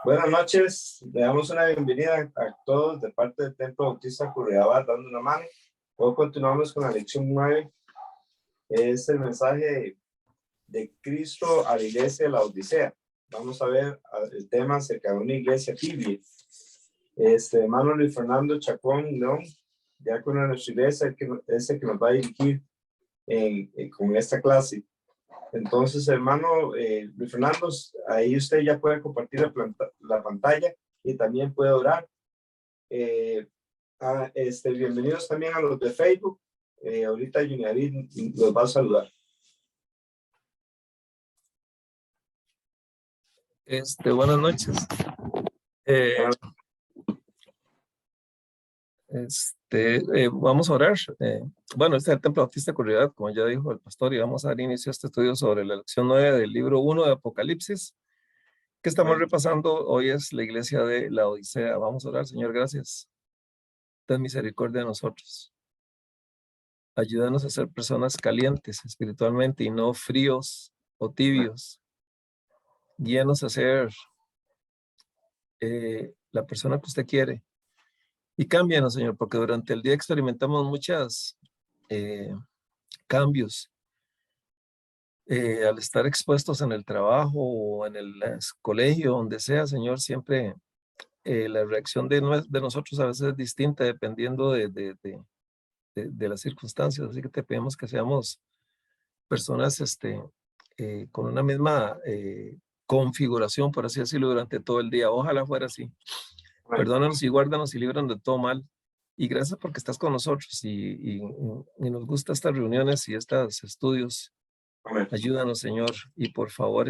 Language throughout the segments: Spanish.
Buenas noches, le damos una bienvenida a todos de parte del Templo Bautista Curridabat, dando una mano. Hoy continuamos con la lección 9. Es el mensaje de Cristo a la iglesia de la Odisea. Vamos a ver el tema acerca de una iglesia tibia. Hermano Luis Fernando Chacón León, diácono de nuestra iglesia, es el que nos va a dirigir con esta clase. Entonces, hermano Luis Fernando, ahí usted ya puede compartir la pantalla y también puede orar. Bienvenidos también a los de Facebook. Ahorita Juniarit los va a saludar. Buenas noches. Vamos a orar. Bueno, este es el Templo Bautista Curridabat, como ya dijo el pastor, y vamos a dar inicio a este estudio sobre la lección 9 del libro 1 de Apocalipsis, que estamos repasando. Hoy es la iglesia de la Odisea. Vamos a orar. Señor, gracias. Ten misericordia de nosotros. Ayúdanos a ser personas calientes espiritualmente y no fríos o tibios. Guíanos a ser la persona que usted quiere. Y cámbianos, Señor, porque durante el día experimentamos muchos cambios. Al estar expuestos en el trabajo o en el colegio, donde sea, Señor, siempre la reacción de nosotros a veces es distinta dependiendo de las circunstancias. Así que te pedimos que seamos personas con una misma configuración, por así decirlo, durante todo el día. Ojalá fuera así. Perdónanos y guárdanos y líbranos de todo mal. Y gracias porque estás con nosotros y nos gustan estas reuniones y estos estudios. Amén. Ayúdanos, Señor, y por favor,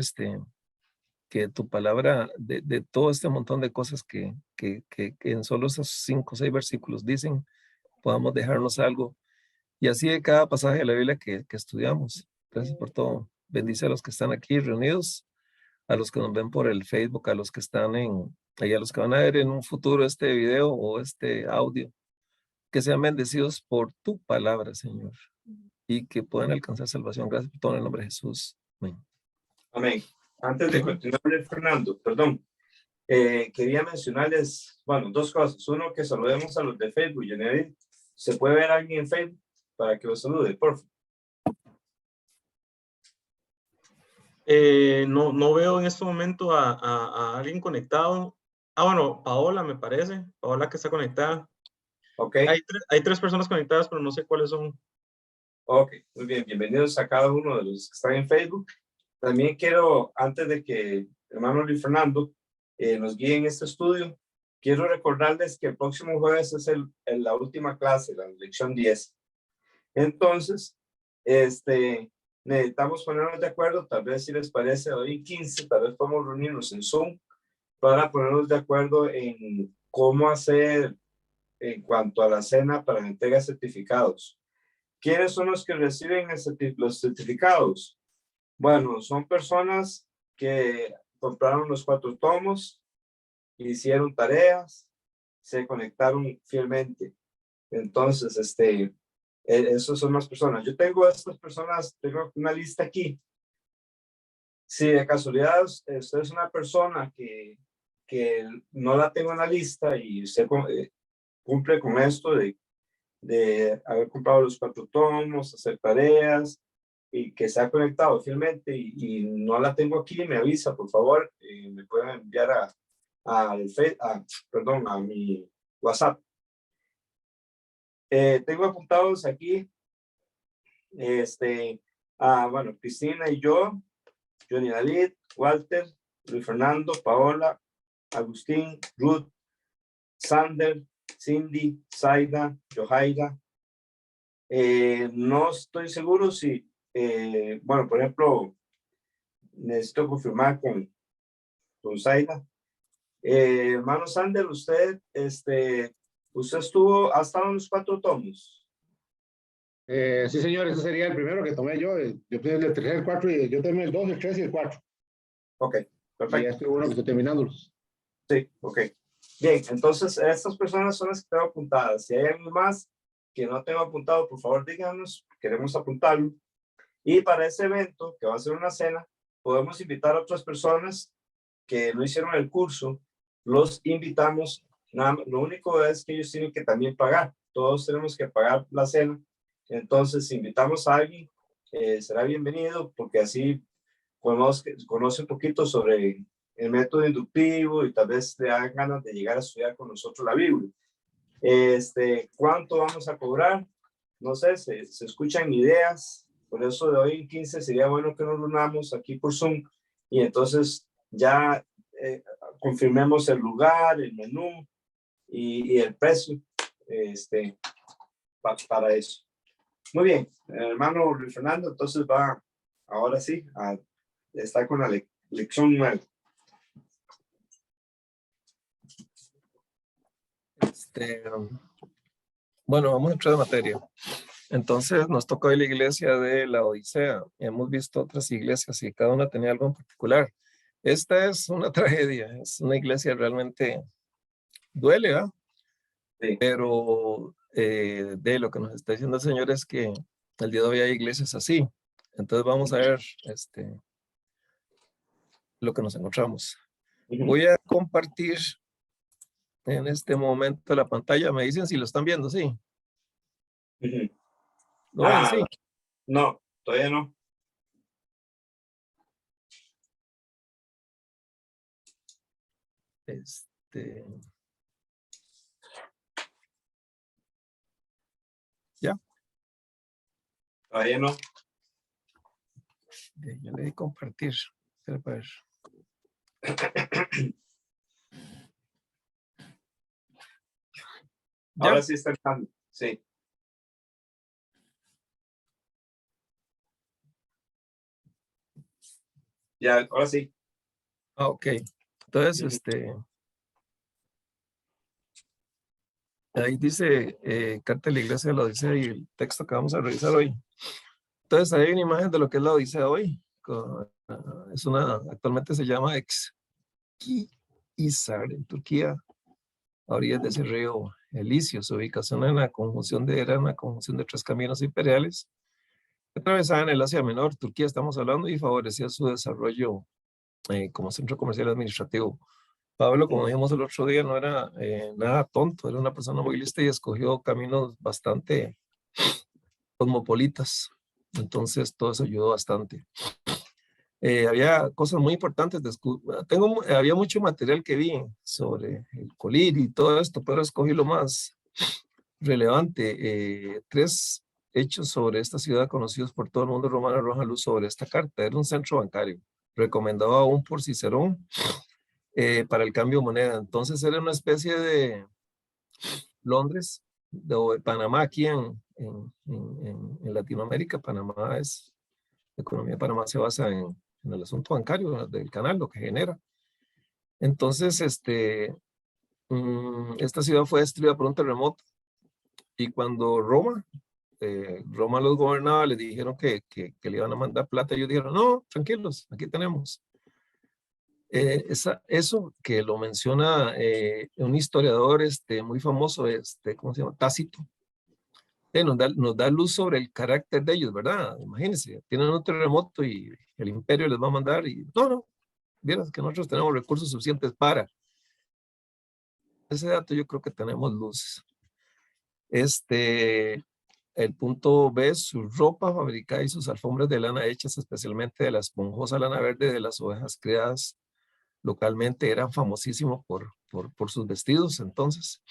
que tu palabra, de todo este montón de cosas que en solo esos 5 o 6 versículos dicen, podamos dejarnos algo. Y así de cada pasaje de la Biblia que estudiamos. Gracias por todo. Bendice a los que están aquí reunidos, a los que nos ven por el Facebook, a los que están a los que van a ver en un futuro este video o este audio, que sean bendecidos por tu palabra, Señor, y que puedan alcanzar salvación. Gracias por todo en el nombre de Jesús. Amén. Amén. Antes de continuar, Fernando, perdón, quería mencionarles, bueno, 2 cosas. Uno, que saludemos a los de Facebook. Janet, ¿se puede ver a alguien en Facebook para que los salude, por favor? No veo en este momento a alguien conectado. Bueno, Paola me parece. Paola que está conectada. Ok. Hay 3 personas conectadas, pero no sé cuáles son. Ok, muy bien. Bienvenidos a cada uno de los que están en Facebook. También quiero, antes de que hermano Luis Fernando nos guíe en este estudio, quiero recordarles que el próximo jueves es la última clase, la lección 10. Entonces, necesitamos ponernos de acuerdo, tal vez si les parece hoy 15, tal vez podemos reunirnos en Zoom para ponernos de acuerdo en cómo hacer en cuanto a la cena para la entrega de certificados. ¿Quiénes son los que reciben los certificados? Bueno, son personas que compraron los 4 tomos, hicieron tareas, se conectaron fielmente. Entonces, esas son las personas. Yo tengo a estas personas, tengo una lista aquí. Si de casualidad usted es una persona que no la tengo en la lista y usted cumple con esto de haber comprado los 4 tomos, hacer tareas y que se ha conectado fielmente y no la tengo aquí, me avisa, por favor, me pueden enviar a mi WhatsApp. Tengo apuntados aquí, bueno, Cristina y yo, Johnny Dalit, Walter, Luis Fernando, Paola, Agustín, Ruth, Sander, Cindy, Zaida, Johaira. No estoy seguro si, bueno, por ejemplo, necesito confirmar con Zaida. Hermano Sander, usted ha estado en los 4 tomos. Sí, señor, ese sería el primero que tomé yo. Yo tomé el 3, el 4, y yo tomé el 2, el 3 y el 4. Ok, perfecto. Y este es uno que estoy terminándolos. Sí, ok. Bien, entonces estas personas son las que tengo apuntadas. Si hay alguien más que no tengo apuntado, por favor díganos, queremos apuntarlo. Y para ese evento, que va a ser una cena, podemos invitar a otras personas que no hicieron el curso, los invitamos. Lo único es que ellos tienen que también pagar. Todos tenemos que pagar la cena. Entonces, si invitamos a alguien, será bienvenido, porque así podemos conocer un poquito sobre el método inductivo y tal vez le dan ganas de llegar a estudiar con nosotros la Biblia. ¿Cuánto vamos a cobrar? No sé, se escuchan ideas. Por eso de hoy en 15 sería bueno que nos reunamos aquí por Zoom y entonces ya confirmemos el lugar, el menú y el precio para eso. Muy bien, hermano Luis Fernando, entonces va ahora sí a estar con la lección 9. Bueno, vamos a entrar en materia. Entonces nos tocó hoy la iglesia de la Odisea. Hemos visto otras iglesias y cada una tenía algo en particular. Esta es una tragedia, es una iglesia realmente duele, ¿verdad? Sí. Pero de lo que nos está diciendo el Señor es que el día de hoy hay iglesias así. Entonces vamos a ver lo que nos encontramos. Voy a compartir en este momento la pantalla. Me dicen si lo están viendo, ¿sí? ¿Lo ven? Sí. No, todavía no. ¿Ya? Todavía no. Ya le di compartir. Espera para ver. ¿Ya? Ahora sí está entrando. Sí. Ya, ahora sí. Ok. Entonces, ahí dice Carta de la Iglesia de la Odisea y el texto que vamos a revisar hoy. Entonces, hay una imagen de lo que es la Odisea hoy. Actualmente se llama Exkişehir en Turquía, a orillas de ese río Elicio. Su ubicación era una conjunción de 3 caminos imperiales que atravesaban el Asia Menor, Turquía estamos hablando, y favorecía su desarrollo como centro comercial administrativo. Pablo, como dijimos el otro día, no era nada tonto, era una persona muy lista y escogió caminos bastante cosmopolitas. Entonces, todo eso ayudó bastante. Había cosas muy importantes. Había mucho material que vi sobre el Coliri y todo esto, pero escogí lo más relevante. 3 hechos sobre esta ciudad conocidos por todo el mundo romano arrojan luz sobre esta carta. Era un centro bancario, recomendado aún por Cicerón para el cambio de moneda. Entonces era una especie de Londres, de Panamá aquí en Latinoamérica. Panamá la economía de Panamá se basa en el asunto bancario del canal, lo que genera. Entonces, esta ciudad fue destruida por un terremoto y cuando Roma los gobernaba, les dijeron que le iban a mandar plata. Ellos dijeron, no, tranquilos, aquí tenemos. Eso que lo menciona un historiador muy famoso, ¿cómo se llama? Tácito. Nos da luz sobre el carácter de ellos, ¿verdad? Imagínense, tienen un terremoto y el imperio les va a mandar y no, vieras que nosotros tenemos recursos suficientes para. Ese dato yo creo que tenemos luz. El punto B, su ropa fabricada y sus alfombras de lana hechas especialmente de la esponjosa lana verde de las ovejas criadas localmente eran famosísimos por sus vestidos entonces.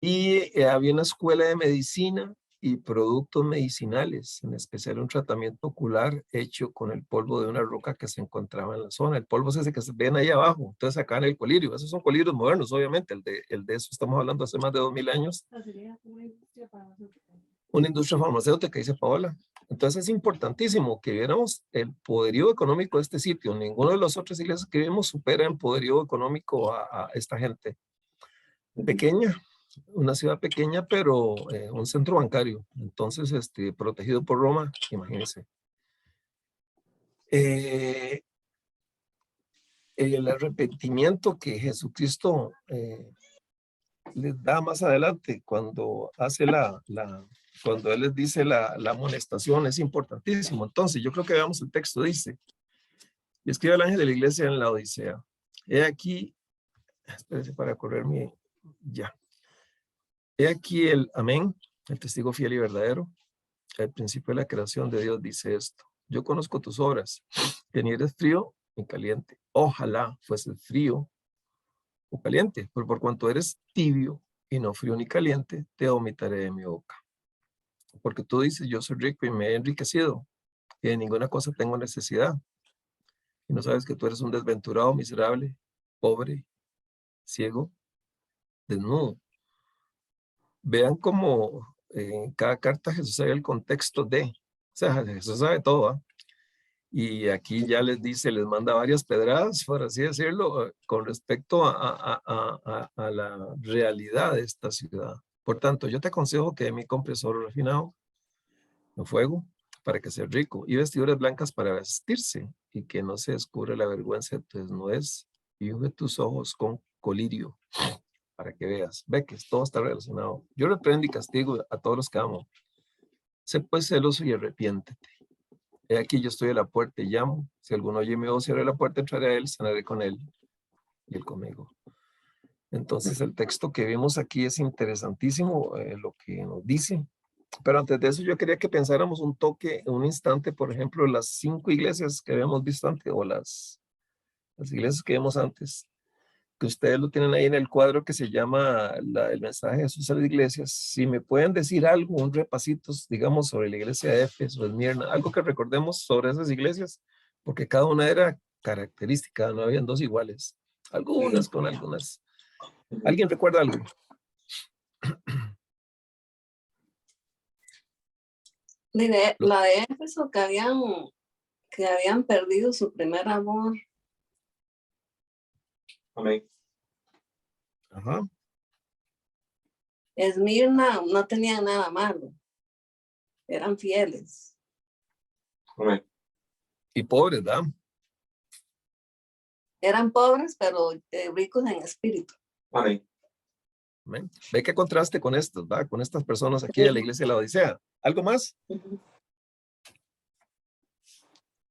Y había una escuela de medicina y productos medicinales, en especial un tratamiento ocular hecho con el polvo de una roca que se encontraba en la zona. El polvo es ese que se ven ahí abajo, entonces acá en el colirio. Esos son colirios modernos, obviamente, el de eso estamos hablando hace más de 2000 años. Una industria farmacéutica, dice Paola. Entonces es importantísimo que viéramos el poderío económico de este sitio. Ninguno de las otras iglesias que vimos supera en poderío económico a esta gente. Pequeña, una ciudad pequeña, pero un centro bancario. Entonces, protegido por Roma, imagínense. El arrepentimiento que Jesucristo les da más adelante cuando hace cuando él les dice la amonestación, es importantísimo. Entonces, yo creo que veamos el texto, dice, y escribe al ángel de la iglesia en la Odisea. He aquí, espérese para correr ya. He aquí el amén, el testigo fiel y verdadero, el principio de la creación de Dios dice esto. Yo conozco tus obras, que ni eres frío ni caliente. Ojalá fuese frío o caliente, pero por cuanto eres tibio y no frío ni caliente, te vomitaré de mi boca. Porque tú dices, yo soy rico y me he enriquecido, y de ninguna cosa tengo necesidad. Y no sabes que tú eres un desventurado, miserable, pobre, ciego, desnudo. Vean cómo en cada carta Jesús sabe el contexto de, o sea, Jesús sabe todo, ¿eh? Y aquí ya les dice, les manda varias pedradas, por así decirlo, con respecto a la realidad de esta ciudad. Por tanto, yo te aconsejo que de mí compres oro refinado en fuego para que seas rico y vestiduras blancas para vestirse y que no se descubra la vergüenza de tu desnudez y unge tus ojos con colirio para que veas. Ve que todo está relacionado. Yo reprendo y castigo a todos los que amo. Sé pues celoso y arrepiéntete. He aquí yo estoy a la puerta y llamo. Si alguno oye mi voz y abre la puerta, entraré a él, cenaré con él y él conmigo. Entonces el texto que vimos aquí es interesantísimo, lo que nos dice. Pero antes de eso yo quería que pensáramos un toque, un instante, por ejemplo, las 5 iglesias que habíamos visto antes, o las iglesias que vimos antes, que ustedes lo tienen ahí en el cuadro que se llama el mensaje de Jesús a las iglesias. Si me pueden decir algo, un repasito, digamos, sobre la iglesia de Éfeso, Esmirna, algo que recordemos sobre esas iglesias, porque cada una era característica, no habían 2 iguales, algunas con algunas. ¿Alguien recuerda algo? La de Éfeso que habían perdido su primer amor. Amén. Ajá. Esmirna no tenían nada malo. Eran fieles. Amén. Y pobres, ¿verdad? Eran pobres, pero ricos en espíritu. Amén. Amén. Ve qué contraste con estos, ¿verdad? Con estas personas aquí de la iglesia de la Odisea. ¿Algo más? En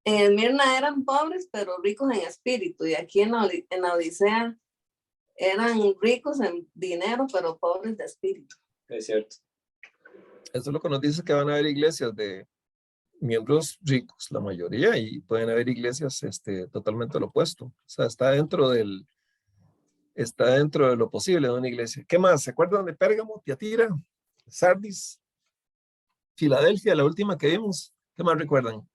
Esmirna eran pobres, pero ricos en espíritu. Y aquí en la Odisea eran ricos en dinero, pero pobres de espíritu. Es cierto. Eso es lo que nos dice que van a haber iglesias de miembros ricos, la mayoría, y pueden haber iglesias totalmente lo opuesto. O sea, está dentro de lo posible de una iglesia. ¿Qué más? ¿Se acuerdan de Pérgamo, Tiatira, Sardis, Filadelfia, la última que vimos? ¿Qué más recuerdan?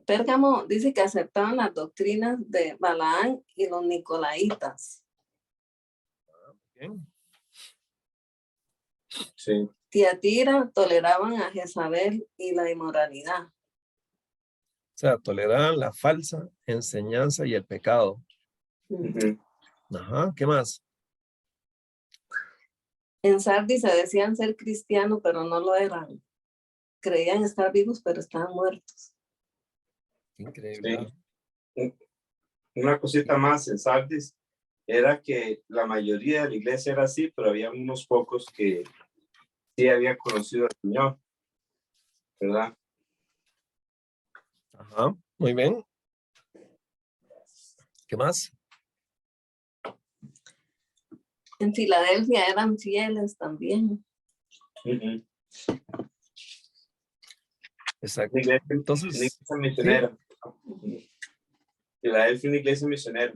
Pérgamo dice que aceptaban las doctrinas de Balaán y los nicolaitas. Bien. Sí. Tiatira toleraban a Jezabel y la inmoralidad. O sea, toleraban la falsa enseñanza y el pecado. Ujú. Ajá, ¿qué más? En Sardis se decían ser cristianos, pero no lo eran. Creían estar vivos, pero estaban muertos. Increíble. Sí. Una cosita más en Sardis era que la mayoría de la iglesia era así, pero había unos pocos que sí habían conocido al Señor, ¿verdad? Ajá, muy bien. ¿Qué más? En Filadelfia eran fieles también. Ujú. Exacto. Una iglesia Entonces, misionera. Filadelfia es una iglesia misionera.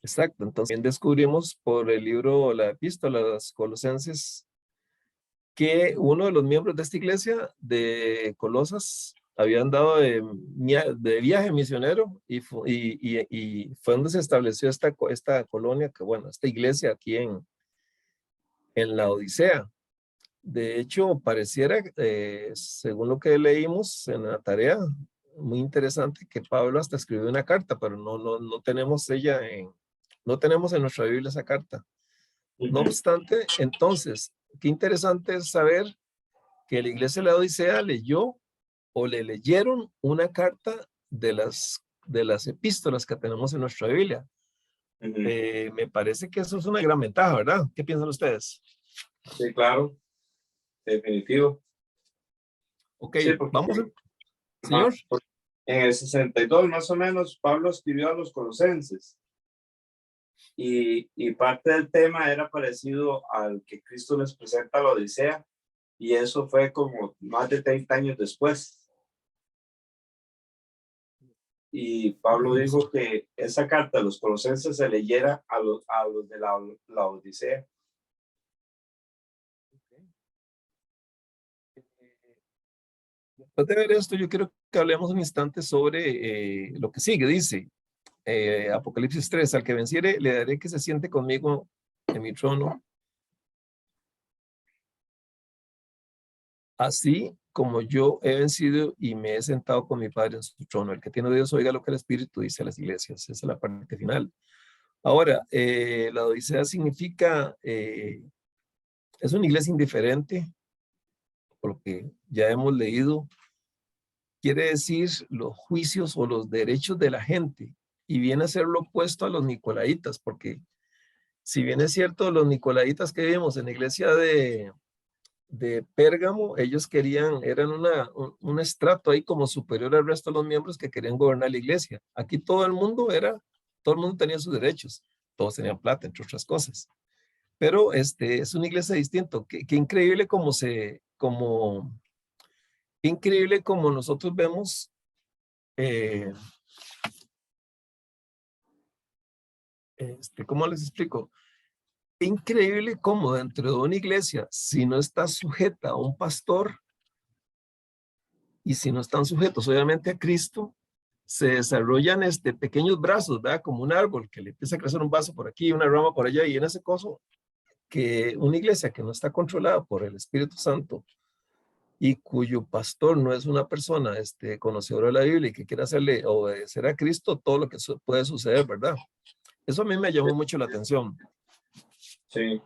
exacto. Entonces, también descubrimos por el libro, la epístola de los Colosenses, que uno de los miembros de esta iglesia de Colosas había andado de viaje misionero y fue donde se estableció esta colonia, que bueno, esta iglesia aquí en la Odisea. De hecho, pareciera, según lo que leímos en la tarea, muy interesante que Pablo hasta escribió una carta, pero no tenemos no tenemos en nuestra Biblia esa carta. No obstante, entonces, qué interesante es saber que la iglesia de la Odisea leyó o le leyeron una carta de las epístolas que tenemos en nuestra Biblia. Ujú. Me parece que eso es una gran ventaja, ¿verdad? ¿Qué piensan ustedes? Sí, claro, definitivo. Ok, Sí, porque vamos, señor. ajá, porque en el 62 más o menos Pablo escribió a los colosenses y parte del tema era parecido al que Cristo les presenta a la Odisea y eso fue como más de 30 años después. Y Pablo dijo que esa carta de los colosenses se leyera a los de la Odisea. Después de ver esto, yo quiero que hablemos un instante sobre lo que sigue. Dice Apocalipsis 3, al que venciere, le daré que se siente conmigo en mi trono, así como yo he vencido y me he sentado con mi Padre en su trono. El que tiene Dios, oiga lo que el Espíritu dice a las iglesias. Esa es la parte final. Ahora, la Odisea significa, es una iglesia indiferente, por lo que ya hemos leído. Quiere decir los juicios o los derechos de la gente, y viene a ser lo opuesto a los nicolaitas, porque si bien es cierto, los nicolaitas que vimos en la iglesia de Pérgamo, ellos querían, eran un estrato ahí como superior al resto de los miembros que querían gobernar la iglesia. Aquí todo el mundo tenía sus derechos, todos tenían plata, entre otras cosas. Pero es una iglesia distinta. Qué increíble qué increíble como nosotros vemos eh, ¿cómo les explico? Increíble cómo dentro de una iglesia, si no está sujeta a un pastor y si no están sujetos obviamente a Cristo, se desarrollan pequeños brazos, ¿verdad? Como un árbol que le empieza a crecer un vaso por aquí, una rama por allá, y en ese coso, que una iglesia que no está controlada por el Espíritu Santo y cuyo pastor no es una persona conocedora de la Biblia y que quiera hacerle obedecer a Cristo, todo lo que puede suceder, ¿verdad? Eso a mí me llamó mucho la atención. Sí.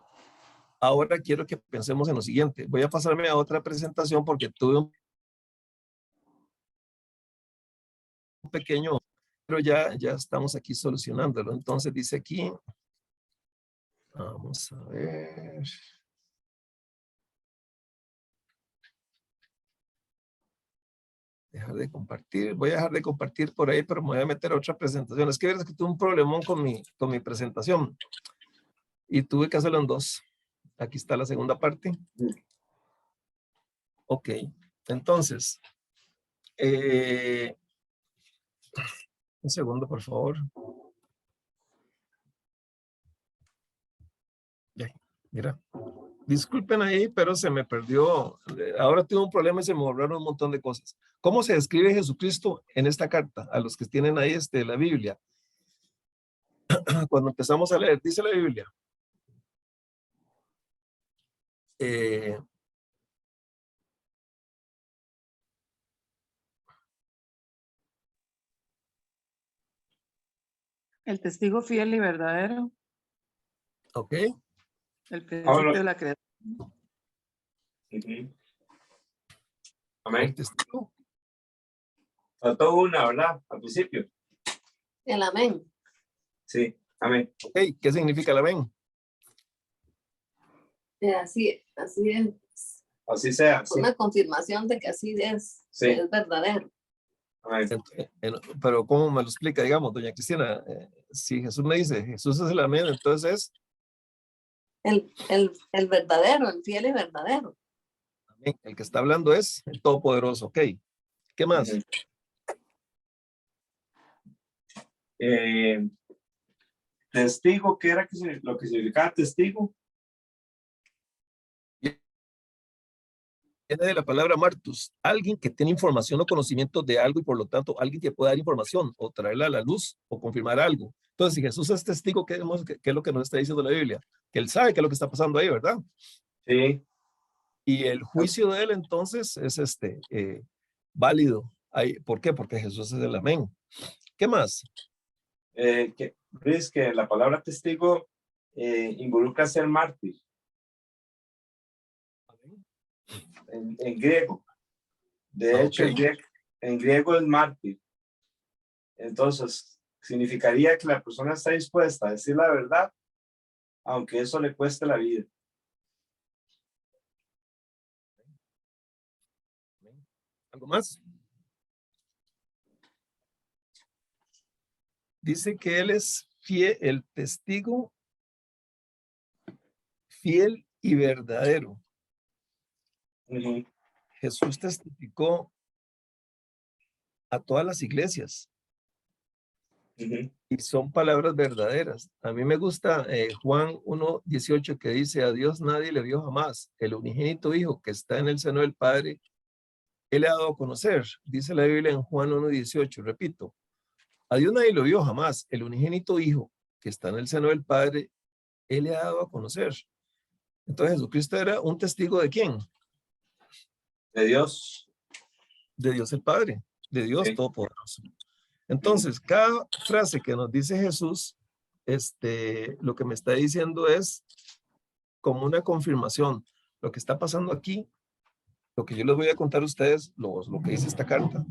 Ahora quiero que pensemos en lo siguiente. Voy a pasarme a otra presentación porque tuve un pequeño, pero ya estamos aquí solucionándolo. Entonces dice aquí, vamos a ver. Dejar de compartir. Voy a dejar de compartir por ahí, pero me voy a meter a otra presentación. Es que ves que tuve un problemón con mi presentación y tuve que hacerlo en dos. Aquí está la segunda parte. Ok, entonces, un segundo, por favor. Ya, mira. Disculpen ahí, pero se me perdió. Ahora tengo un problema y se me borraron un montón de cosas. ¿Cómo se describe Jesucristo en esta carta? A los que tienen ahí la Biblia. Cuando empezamos a leer, dice la Biblia. Eh, El testigo fiel y verdadero, ok. el principio Ahora, de la creación. ujú. El Amén. testigo. Faltó una, ¿verdad? Al principio. El amén. Sí, amén. Ok, ¿qué significa el amén? Así es. Así sea. Sí. Una confirmación de que así es, Sí. que es verdadero. Amén. Pero ¿cómo me lo explica, digamos, doña Cristina? Si Jesús me dice, Jesús es el amén, entonces es El verdadero, el fiel y verdadero. amén. El que está hablando es el Todopoderoso, ok. ¿Qué más? Ujú. Testigo, ¿qué era lo que significaba testigo? Viene de la palabra martus, alguien que tiene información o conocimiento de algo y por lo tanto alguien que puede dar información o traerla a la luz o confirmar algo. Entonces, si Jesús es testigo, ¿qué es lo que nos está diciendo la Biblia? Que él sabe qué es lo que está pasando ahí, ¿verdad? Sí. Y el juicio de él entonces es válido. ¿Por qué? Porque Jesús es el amén. ¿Qué más? Luis, que la palabra testigo involucra ser mártir en griego. De hecho, Ok. en griego es mártir. Entonces, Significaría que la persona está dispuesta a decir la verdad, aunque eso le cueste la vida. ¿Algo más? Dice que él es fiel, el testigo fiel y verdadero. Ujú, Jesús testificó a todas las iglesias ujú. y son palabras verdaderas. A mí me gusta Juan 1:18 que dice, a Dios nadie le vio jamás, el unigénito Hijo que está en el seno del Padre, Él le ha dado a conocer. Dice la Biblia en Juan 1:18, repito, a Dios nadie lo vio jamás, el unigénito Hijo que está en el seno del Padre, Él le ha dado a conocer. Entonces Jesucristo era un testigo ¿de quién? De Dios. De Dios el Padre, de Dios Sí. Todopoderoso. Entonces, cada frase que nos dice Jesús, lo que me está diciendo es como una confirmación. Lo que está pasando aquí, lo que yo les voy a contar a ustedes, lo que dice esta carta,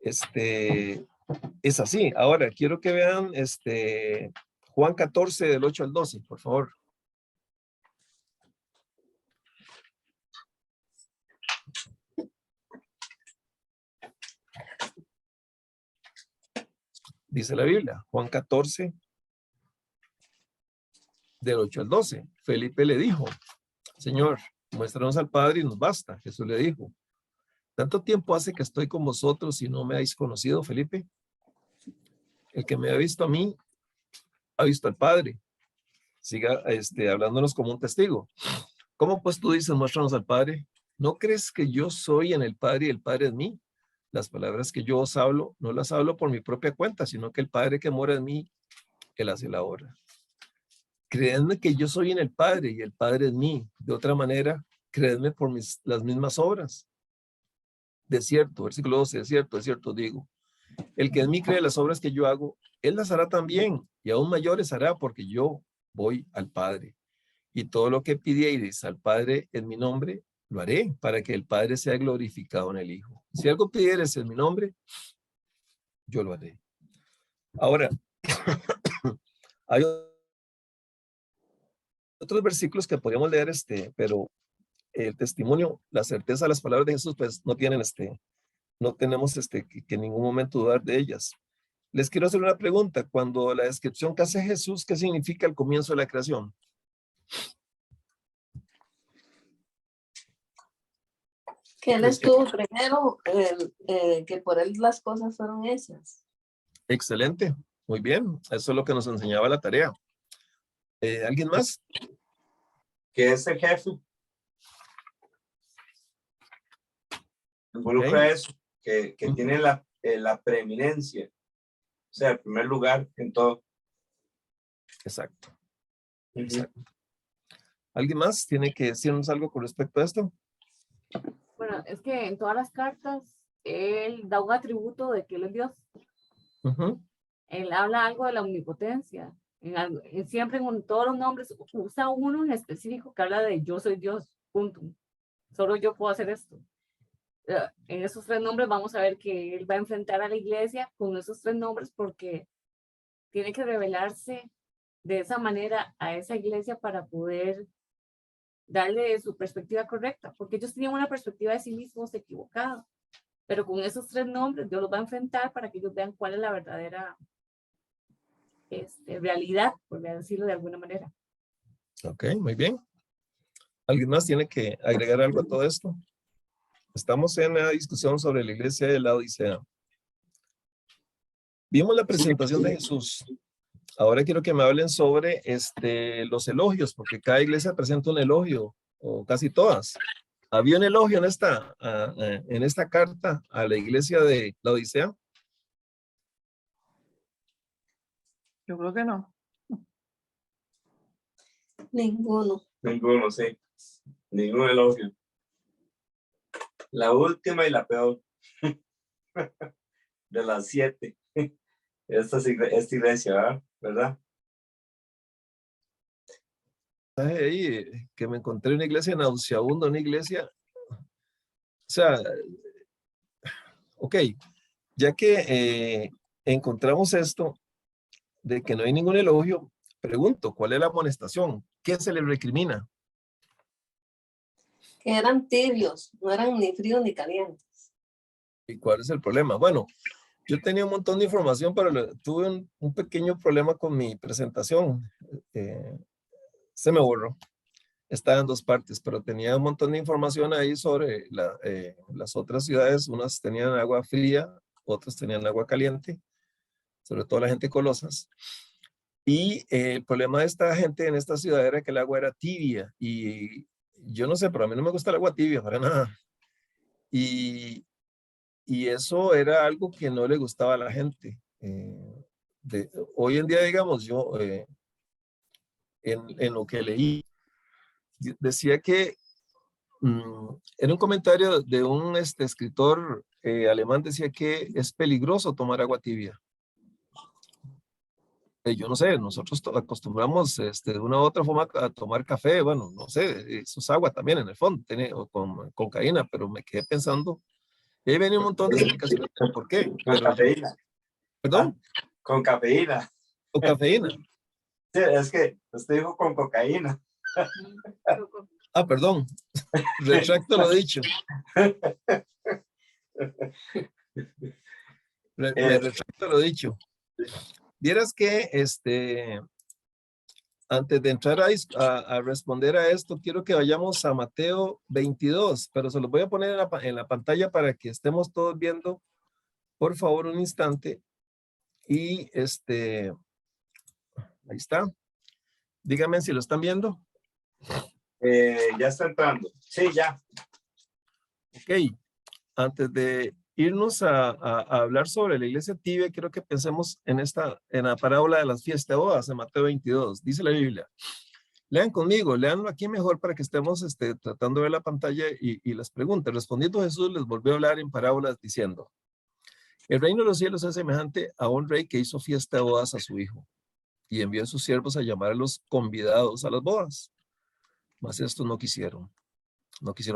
es así. Ahora, quiero que vean Juan 14, del 8 al 12, por favor. Dice la Biblia, Juan 14, del 8 al 12. Felipe le dijo, Señor, muéstranos al Padre y nos basta. Jesús le dijo, ¿tanto tiempo hace que estoy con vosotros y no me habéis conocido, Felipe? El que me ha visto a mí, ha visto al Padre. Siga hablándonos como un testigo. ¿Cómo pues tú dices, muéstranos al Padre? ¿No crees que yo soy en el Padre y el Padre en mí? Las palabras que yo os hablo, no las hablo por mi propia cuenta, sino que el Padre que mora en mí, Él hace la obra. Creedme que yo soy en el Padre y el Padre en mí. De otra manera, creedme por las mismas obras. De cierto, versículo 12, de cierto digo. El que en mí cree las obras que yo hago, Él las hará también, y aún mayores hará, porque yo voy al Padre. Y todo lo que pidierais al Padre en mi nombre, lo haré, para que el Padre sea glorificado en el Hijo. Si algo pidieres en mi nombre, yo lo haré. Ahora, hay otros versículos que podríamos leer, pero el testimonio, la certeza de las palabras de Jesús, pues no tienen, no tenemos que en ningún momento dudar de ellas. Les quiero hacer una pregunta. Cuando la descripción que hace Jesús, ¿qué significa el comienzo de la creación? Que él estuvo primero, que por él las cosas fueron hechas. Excelente, muy bien. Eso es lo que nos enseñaba la tarea. ¿Alguien más? Que es el jefe. Involucra Ok. eso, que tiene la preeminencia. O sea, el primer lugar en todo. Exacto. Ujú. Exacto. ¿Alguien más tiene que decirnos algo con respecto a esto? Bueno, es que en todas las cartas él da un atributo de que él es Dios. Ujú. Él habla algo de la omnipotencia. Siempre en todos los nombres usa uno en específico que habla de yo soy Dios, punto. Solo yo puedo hacer esto. En esos tres nombres vamos a ver que él va a enfrentar a la iglesia con esos tres nombres porque tiene que revelarse de esa manera a esa iglesia para poder darle su perspectiva correcta, porque ellos tenían una perspectiva de sí mismos equivocada, pero con esos tres nombres Dios los va a enfrentar para que ellos vean cuál es la verdadera realidad, por decirlo de alguna manera. Ok, muy bien. ¿Alguien más tiene que agregar algo a todo esto? Estamos en la discusión sobre la iglesia de la Odisea. Vimos la presentación de Jesús. Ahora quiero que me hablen sobre los elogios, porque cada iglesia presenta un elogio, o casi todas. ¿Había un elogio en esta carta a la iglesia de la Odisea? Yo creo que no. Ninguno. Ninguno, sí. Ningún elogio. La última y la peor. De las 7. Esta iglesia, ¿verdad? Ahí, que me encontré una iglesia nauseabunda, una iglesia, o sea, ok, ya que encontramos esto de que no hay ningún elogio, pregunto, ¿cuál es la amonestación? ¿Qué se le recrimina? Que eran tibios, no eran ni fríos ni calientes. ¿Y cuál es el problema? Bueno, yo tenía un montón de información, pero tuve un pequeño problema con mi presentación. Se me borró. Estaba en dos partes, pero tenía un montón de información ahí sobre las otras ciudades. Unas tenían agua fría, otras tenían agua caliente, sobre todo la gente de Colosas. Y el problema de esta gente en esta ciudad era que el agua era tibia. Y yo no sé, pero a mí no me gusta el agua tibia para nada. Y eso era algo que no le gustaba a la gente. Hoy en día, digamos, yo en lo que leí, decía que era un comentario de un escritor alemán, decía que es peligroso tomar agua tibia. Yo no sé, nosotros acostumbramos de una u otra forma a tomar café, bueno, no sé, eso es agua también en el fondo, tiene o con cocaína, pero me quedé pensando, y ahí venía un montón de explicaciones de por qué. Con Pero cafeína. ¿perdón? Con cafeína. O cafeína. Sí, es que usted dijo con cocaína. Ah, perdón. Retracto lo dicho. Me retracto lo dicho. Vieras que antes de entrar a responder a esto, quiero que vayamos a Mateo 22, pero se los voy a poner en la pantalla para que estemos todos viendo, por favor, un instante. Y ahí está. Díganme si lo están viendo. Ya está entrando. Sí, ya. Ok. Antes de irnos a hablar sobre la iglesia tibia, quiero que pensemos en la parábola de las fiestas de bodas en Mateo 22. Dice la Biblia. Lean conmigo, leanlo aquí mejor para que estemos tratando de ver la pantalla y las preguntas. Respondiendo Jesús les volvió a hablar en parábolas diciendo, el reino de los cielos es semejante a un rey que hizo fiesta de bodas a su hijo y envió a sus siervos a llamar a los convidados a las bodas. Mas estos no quisieron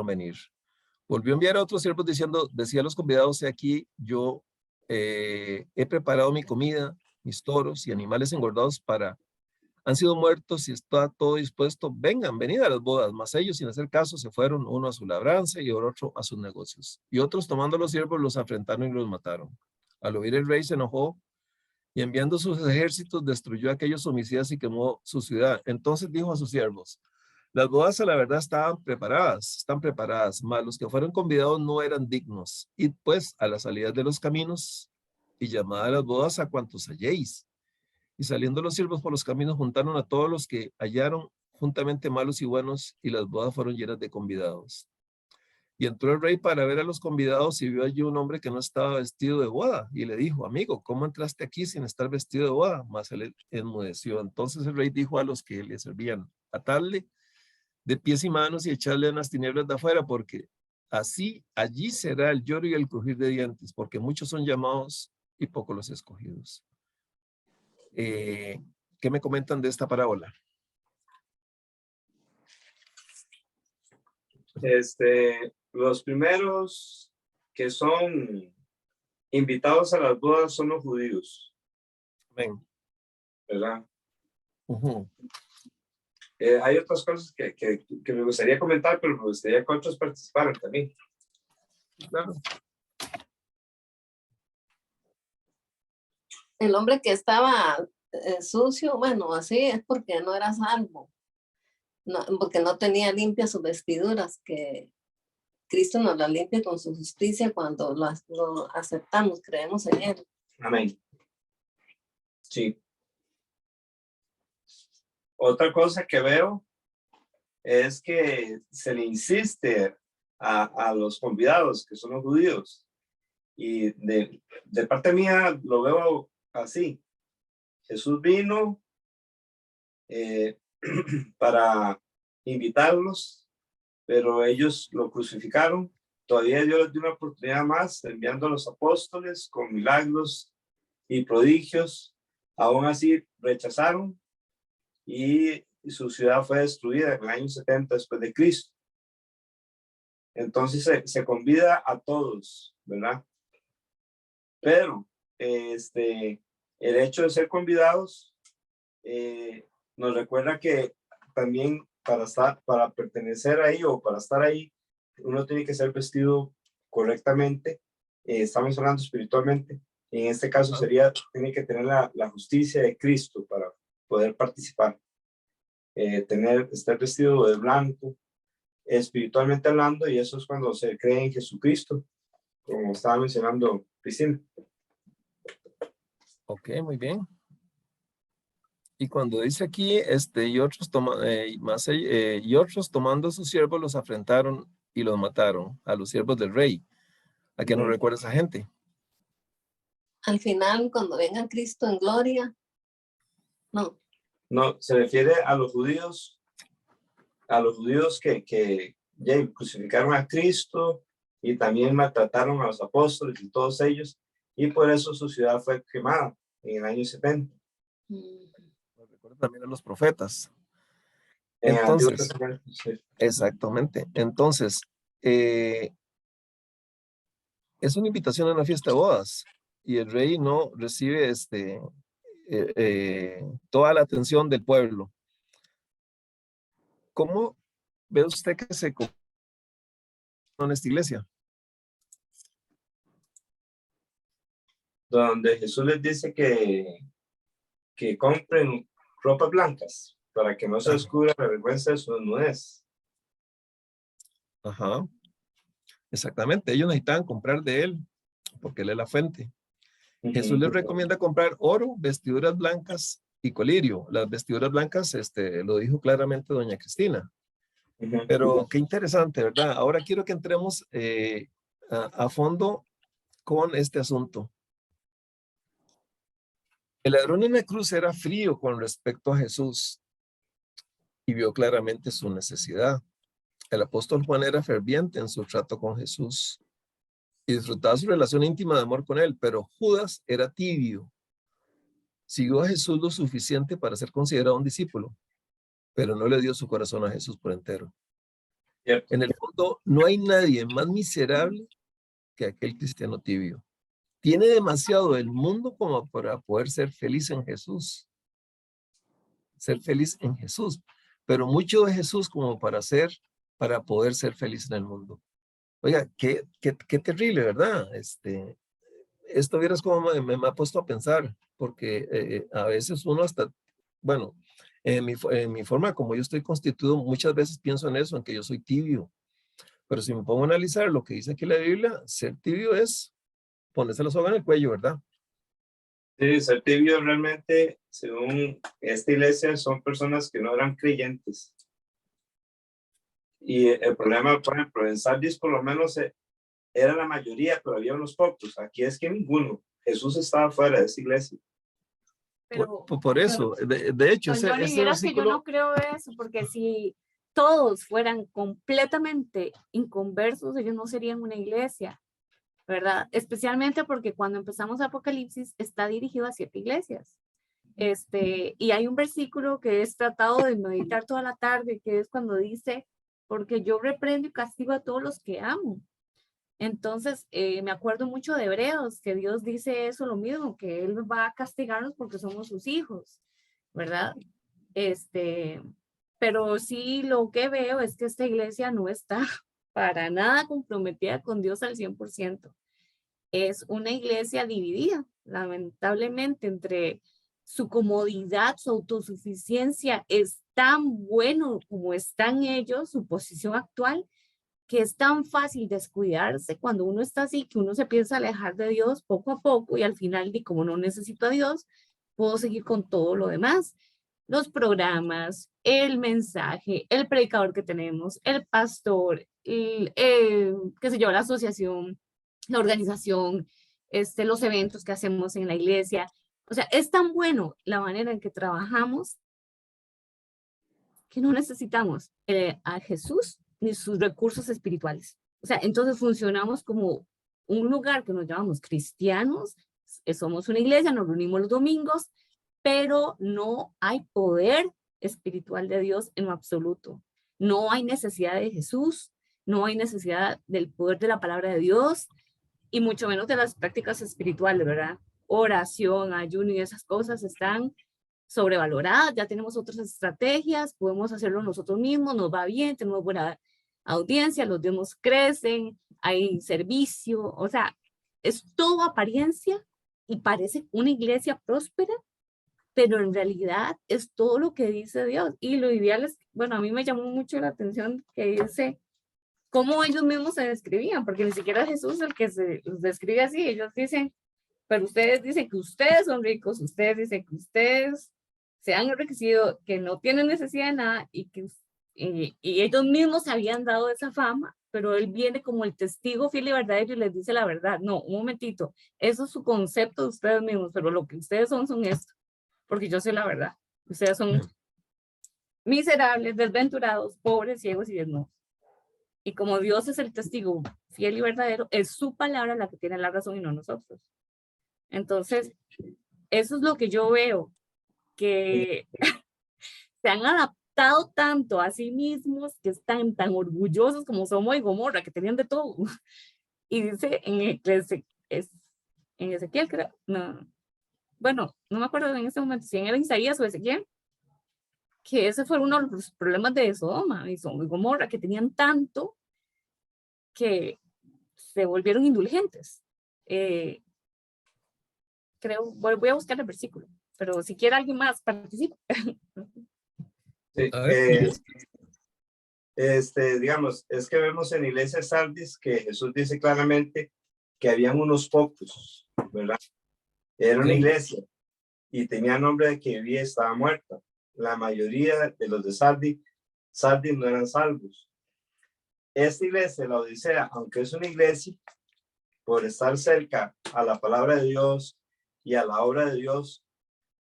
venir. Volvió a enviar a otros siervos diciendo, decía a los convidados, he aquí, yo he preparado mi comida, mis toros y animales engordados han sido muertos y está todo dispuesto, venid a las bodas. Mas ellos, sin hacer caso, se fueron, uno a su labranza y otro a sus negocios. Y otros, tomando a los siervos, los afrentaron y los mataron. Al oír el rey se enojó y enviando sus ejércitos destruyó a aquellos homicidas y quemó su ciudad. Entonces dijo a sus siervos, las bodas a la verdad están preparadas, mas los que fueron convidados no eran dignos. Y pues a la salida de los caminos y llamad a las bodas a cuantos halléis. Y saliendo los siervos por los caminos juntaron a todos los que hallaron juntamente malos y buenos, y las bodas fueron llenas de convidados. Y entró el rey para ver a los convidados y vio allí un hombre que no estaba vestido de boda, y le dijo, amigo, ¿cómo entraste aquí sin estar vestido de boda? Mas él enmudeció. Entonces el rey dijo a los que le servían, atadle de pies y manos y echarle en las tinieblas de afuera, porque allí será el lloro y el crujir de dientes, porque muchos son llamados y pocos los escogidos. ¿Qué me comentan de esta parábola? Los primeros que son invitados a las bodas son los judíos. Amén. ¿Verdad? Uh-huh. Hay otras cosas que me gustaría comentar, pero me gustaría que otros participaran también. Claro. El hombre que estaba sucio, bueno, así es porque no era salvo, no, porque no tenía limpias sus vestiduras, que Cristo nos las limpia con su justicia cuando lo aceptamos, creemos en Él. Amén. Sí. Otra cosa que veo es que se le insiste a los convidados, que son los judíos, y de parte mía lo veo así. Jesús vino para invitarlos, pero ellos lo crucificaron. Todavía Dios les dio una oportunidad más, enviando a los apóstoles con milagros y prodigios. Aún así rechazaron y su ciudad fue destruida en el año 70 después de Cristo. Entonces se convida a todos, ¿verdad? Pero el hecho de ser convidados nos recuerda que también para pertenecer ahí o para estar ahí, uno tiene que ser vestido correctamente. Estamos hablando espiritualmente. En este caso tiene que tener la justicia de Cristo para poder participar. Estar vestido de blanco, espiritualmente hablando, y eso es cuando se cree en Jesucristo, como estaba mencionando Cristina. Ok, muy bien. Y cuando dice aquí, y otros tomando a sus siervos los afrentaron y los mataron, a los siervos del rey. ¿A qué nos recuerda esa gente? Al final, cuando venga Cristo en gloria, no. No, se refiere a los judíos que ya crucificaron a Cristo y también maltrataron a los apóstoles y todos ellos, y por eso su ciudad fue quemada en el año 70. Nos recuerda también a los profetas. En el Antiguo Entonces, Testamento, sí. exactamente. Entonces, es una invitación a una fiesta de bodas y el rey no recibe toda la atención del pueblo. ¿Cómo ve usted que se compone en esta iglesia? Donde Jesús les dice que compren ropas blancas para que no se descubra la vergüenza de su desnudez. Ajá. Exactamente. Ellos necesitaban comprar de él porque él es la fuente. Jesús les recomienda comprar oro, vestiduras blancas y colirio. Las vestiduras blancas, lo dijo claramente doña Cristina. Pero qué interesante, ¿verdad? Ahora quiero que entremos a fondo con este asunto. El ladrón en la cruz era frío con respecto a Jesús y vio claramente su necesidad. El apóstol Juan era ferviente en su trato con Jesús y disfrutaba su relación íntima de amor con él, pero Judas era tibio. Siguió a Jesús lo suficiente para ser considerado un discípulo, pero no le dio su corazón a Jesús por entero. En el fondo, no hay nadie más miserable que aquel cristiano tibio. Tiene demasiado del mundo como para poder ser feliz en Jesús. Ser feliz en Jesús, pero mucho de Jesús como para poder ser feliz en el mundo. Oiga, qué terrible, ¿verdad? Esto vieras cómo me ha puesto a pensar, porque a veces uno hasta, bueno, en mi forma como yo estoy constituido, muchas veces pienso en eso, en que yo soy tibio. Pero si me pongo a analizar lo que dice aquí la Biblia, ser tibio es ponerse la soga en el cuello, ¿verdad? Sí, ser tibio realmente, según esta iglesia, son personas que no eran creyentes. Y el problema, por ejemplo, en Sardis por lo menos era la mayoría, pero había unos pocos. Aquí es que ninguno. Jesús estaba fuera de esa iglesia. Pero, por eso, de hecho, Don Johnny, ese vieras que yo versículo... no creo eso, porque si todos fueran completamente inconversos, ellos no serían una iglesia, ¿verdad? Especialmente porque cuando empezamos Apocalipsis está dirigido a 7 iglesias. Y hay un versículo que es tratado de meditar toda la tarde, que es cuando dice, porque yo reprendo y castigo a todos los que amo. Entonces, me acuerdo mucho de Hebreos, que Dios dice eso lo mismo, que Él va a castigarnos porque somos sus hijos, ¿verdad? Pero sí lo que veo es que esta iglesia no está para nada comprometida con Dios al 100%. Es una iglesia dividida, lamentablemente, entre su comodidad, su autosuficiencia. Es tan bueno como están ellos, su posición actual, que es tan fácil descuidarse cuando uno está así, que uno se piensa alejar de Dios poco a poco y al final, y como no necesito a Dios, puedo seguir con todo lo demás. Los programas, el mensaje, el predicador que tenemos, el pastor, qué sé yo, la asociación, la organización, los eventos que hacemos en la iglesia. O sea, es tan bueno la manera en que trabajamos que no necesitamos a Jesús ni sus recursos espirituales. O sea, entonces funcionamos como un lugar que nos llamamos cristianos, somos una iglesia, nos reunimos los domingos, pero no hay poder espiritual de Dios en lo absoluto. No hay necesidad de Jesús, no hay necesidad del poder de la palabra de Dios y mucho menos de las prácticas espirituales, ¿verdad? oración, ayuno y esas cosas están sobrevaloradas, ya tenemos otras estrategias, podemos hacerlo nosotros mismos, nos va bien, tenemos buena audiencia, los diezmos crecen, hay servicio, o sea, es todo apariencia y parece una iglesia próspera, pero en realidad es todo lo que dice Dios. Y lo ideal es, bueno, a mí me llamó mucho la atención que dice cómo ellos mismos se describían, porque ni siquiera Jesús el que se los describe así, ellos dicen, pero ustedes dicen que ustedes son ricos, ustedes dicen que ustedes se han enriquecido, que no tienen necesidad de nada y que y ellos mismos se habían dado esa fama, pero él viene como el testigo fiel y verdadero y les dice la verdad. No, un momentito, eso es su concepto de ustedes mismos, pero lo que ustedes son esto, porque yo soy la verdad. Ustedes son miserables, desventurados, pobres, ciegos y desnudos. Y como Dios es el testigo fiel y verdadero, es su palabra la que tiene la razón y no nosotros. Entonces, eso es lo que yo veo, que se han adaptado tanto a sí mismos, que están tan orgullosos como Sodoma y Gomorra, que tenían de todo. Y dice en Ezequiel, creo, no, bueno, no me acuerdo en este momento si era Isaías o Ezequiel, que ese fue uno de los problemas de Sodoma y Gomorra, que tenían tanto que se volvieron indulgentes. Creo, voy a buscar el versículo, pero si quiere alguien más participa. Sí, A ver. digamos, es que vemos en la iglesia de Sardis que Jesús dice claramente que habían unos pocos, ¿verdad? Era una Sí. iglesia y tenía nombre de que vivía y estaba muerta. La mayoría de los de Sardis no eran salvos. Esta iglesia, la Odisea, aunque es una iglesia, por estar cerca a la palabra de Dios y a la obra de Dios,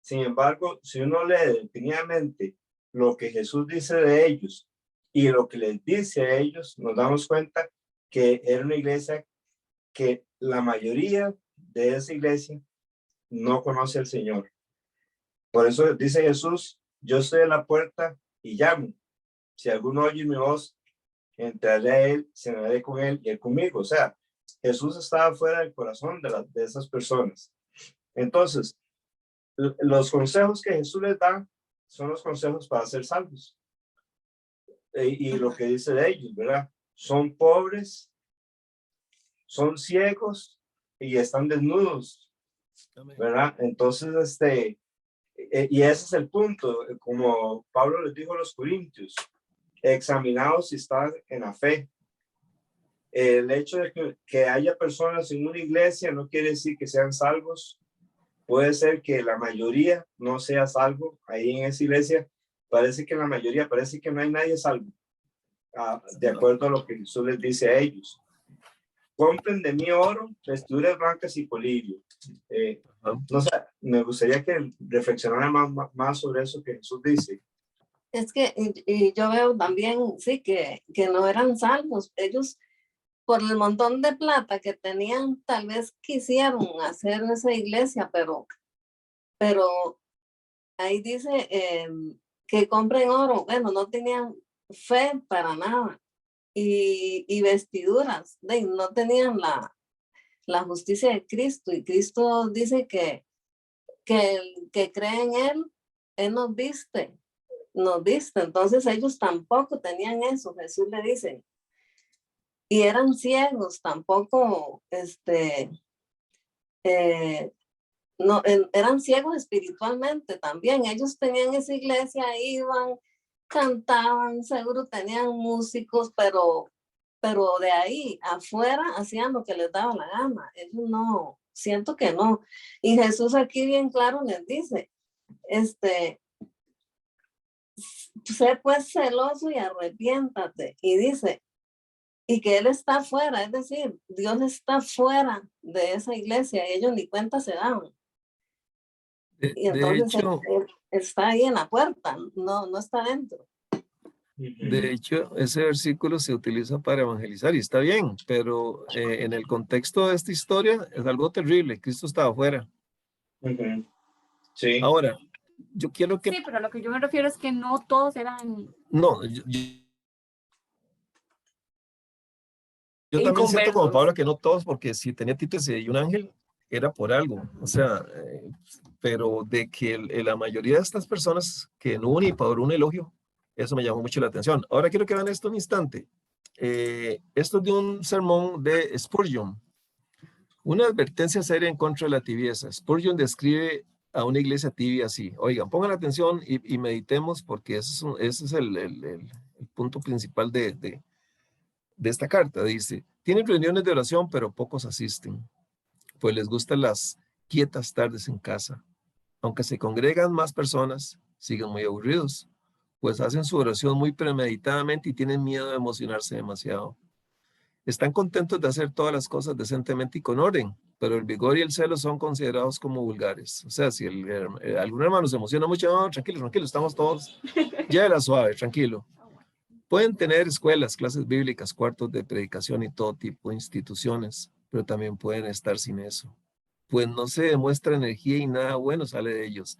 sin embargo, si uno lee detenidamente lo que Jesús dice de ellos y lo que les dice a ellos, nos damos cuenta que era una iglesia que la mayoría de esa iglesia no conoce al Señor. Por eso dice Jesús, yo estoy a la puerta y llamo. Si alguno oye mi voz, entraré a él, cenaré con él y él conmigo. O sea, Jesús estaba fuera del corazón de esas personas. Entonces, los consejos que Jesús les da son los consejos para ser salvos. Y lo que dice de ellos, ¿verdad? Son pobres, son ciegos y están desnudos, ¿verdad? Entonces, y ese es el punto, como Pablo les dijo a los corintios, examinados si están en la fe. El hecho de que haya personas en una iglesia no quiere decir que sean salvos. Puede ser que la mayoría no sea salvo. Ahí en esa iglesia parece que la mayoría, parece que no hay nadie salvo, de acuerdo a lo que Jesús les dice a ellos. Compren de mí oro, vestiduras blancas y colirio. No sé, me gustaría que reflexionaran más sobre eso que Jesús dice. Es que y yo veo también, sí, que no eran salvos. Ellos, por el montón de plata que tenían, tal vez quisieron hacer esa iglesia, pero ahí dice que compren oro. Bueno, no tenían fe para nada. Y vestiduras, no tenían la justicia de Cristo. Y Cristo dice que el que cree en él nos viste. Entonces ellos tampoco tenían eso. Jesús le dice, y eran ciegos, tampoco, no, eran ciegos espiritualmente también. Ellos tenían esa iglesia, iban, cantaban, seguro tenían músicos, pero de ahí afuera hacían lo que les daba la gana. Ellos no, siento que no. Y Jesús aquí bien claro les dice, sé pues celoso y arrepiéntate. Y dice, y que él está fuera, es decir, Dios está fuera de esa iglesia y ellos ni cuenta se daban. Y entonces él está ahí en la puerta, no está dentro. De hecho, ese versículo se utiliza para evangelizar y está bien, pero en el contexto de esta historia es algo terrible. Cristo estaba afuera. Sí. Ahora, yo quiero que... Sí, pero a lo que yo me refiero es que no todos eran... No, yo también siento como Pablo que no todos, porque si tenía títeres y un ángel, era por algo, o sea, pero de que la mayoría de estas personas que no ni por un elogio, eso me llamó mucho la atención. Ahora quiero que vean esto un instante. Esto es de un sermón de Spurgeon, una advertencia seria en contra de la tibieza. Spurgeon describe a una iglesia tibia así. Oigan, pongan atención y meditemos porque ese es el punto principal de esta carta. Dice, tienen reuniones de oración, pero pocos asisten, pues les gustan las quietas tardes en casa. Aunque se congregan más personas, siguen muy aburridos, pues hacen su oración muy premeditadamente y tienen miedo de emocionarse demasiado. Están contentos de hacer todas las cosas decentemente y con orden, pero el vigor y el celo son considerados como vulgares. O sea, si algún hermano se emociona mucho, no, tranquilo, tranquilo, estamos todos, llévela suave, tranquilo. Pueden tener escuelas, clases bíblicas, cuartos de predicación y todo tipo de instituciones, pero también pueden estar sin eso. Pues no se demuestra energía y nada bueno sale de ellos.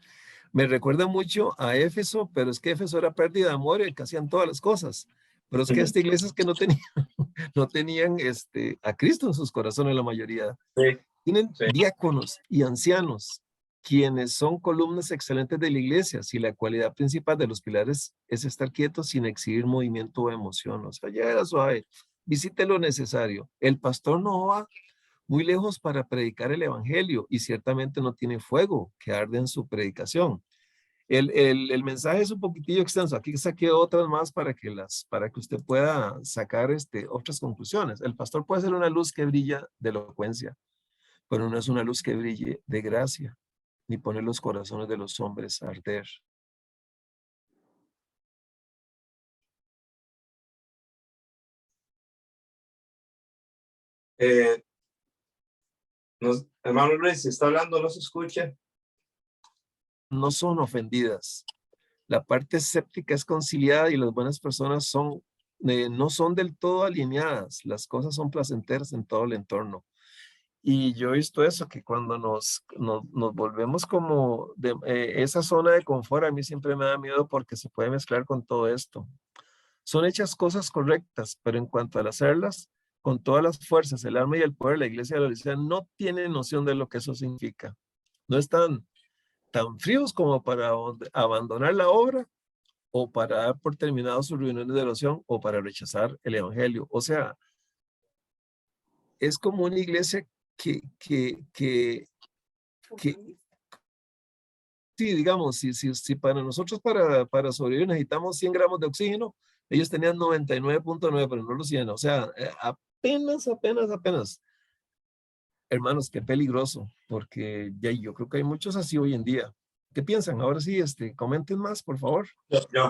Me recuerda mucho a Éfeso, pero es que Éfeso era pérdida de amor y que hacían todas las cosas. Pero es que esta iglesia es que no tenían a Cristo en sus corazones la mayoría. Sí, Tienen sí. diáconos y ancianos, quienes son columnas excelentes de la iglesia, si la cualidad principal de los pilares es estar quietos sin exhibir movimiento o emoción. O sea, ya era suave, visite lo necesario. El pastor no va muy lejos para predicar el evangelio y ciertamente no tiene fuego que arde en su predicación. El mensaje es un poquitillo extenso. Aquí saqué otras más para que usted pueda sacar otras conclusiones. El pastor puede ser una luz que brilla de elocuencia, pero no es una luz que brille de gracia, ni poner los corazones de los hombres a arder. Hermano Luis, si está hablando, no se escucha. No son ofendidas. La parte escéptica es conciliada y las buenas personas no son del todo alineadas. Las cosas son placenteras en todo el entorno. Y yo he visto eso, que cuando nos volvemos como de esa zona de confort, a mí siempre me da miedo porque se puede mezclar con todo esto. Son hechas cosas correctas, pero en cuanto al hacerlas, con todas las fuerzas, el alma y el poder, la iglesia de la Odisea no tiene noción de lo que eso significa. No están tan fríos como para abandonar la obra o para dar por terminado sus reuniones de oración o para rechazar el evangelio. O sea, es como una iglesia que sí, digamos, si para nosotros para sobrevivir necesitamos 100 gramos de oxígeno, ellos tenían 99.9, pero no los 100. O sea, apenas. Hermanos, qué peligroso, porque ya yo creo que hay muchos así hoy en día. ¿Qué piensan? Ahora sí, comenten más, por favor.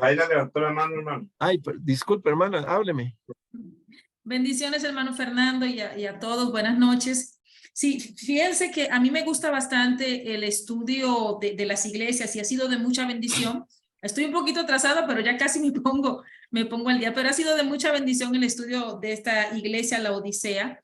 Jaira levantó la mano, hermano. Ay, disculpe, hermana, hábleme. Bendiciones, hermano Fernando, y a todos, buenas noches. Sí, fíjense que a mí me gusta bastante el estudio de las iglesias y ha sido de mucha bendición. Estoy un poquito atrasada, pero ya casi me pongo al día, pero ha sido de mucha bendición el estudio de esta iglesia, la Odisea.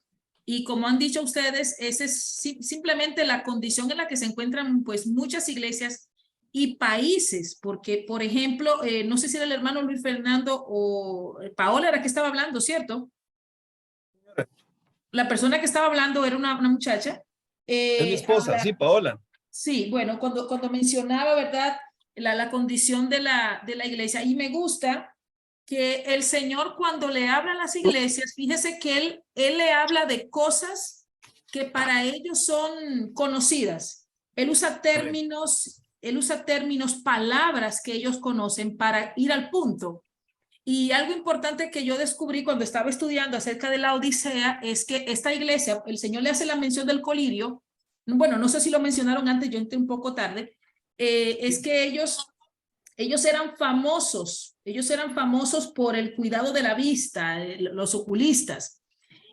Y como han dicho ustedes, esa es simplemente la condición en la que se encuentran pues muchas iglesias y países, porque por ejemplo, no sé si era el hermano Luis Fernando o Paola era que estaba hablando, ¿cierto? La persona que estaba hablando era una muchacha. Es mi esposa, sí, Paola. Sí, bueno, cuando mencionaba, ¿verdad? La condición de la iglesia, y me gusta que el Señor cuando le habla a las iglesias, fíjese que él le habla de cosas que para ellos son conocidas. Él usa términos, palabras que ellos conocen para ir al punto. Y algo importante que yo descubrí cuando estaba estudiando acerca de la Odisea es que esta iglesia, el Señor le hace la mención del colirio. Bueno, no sé si lo mencionaron antes, yo entré un poco tarde. Es que ellos eran famosos por el cuidado de la vista, los oculistas.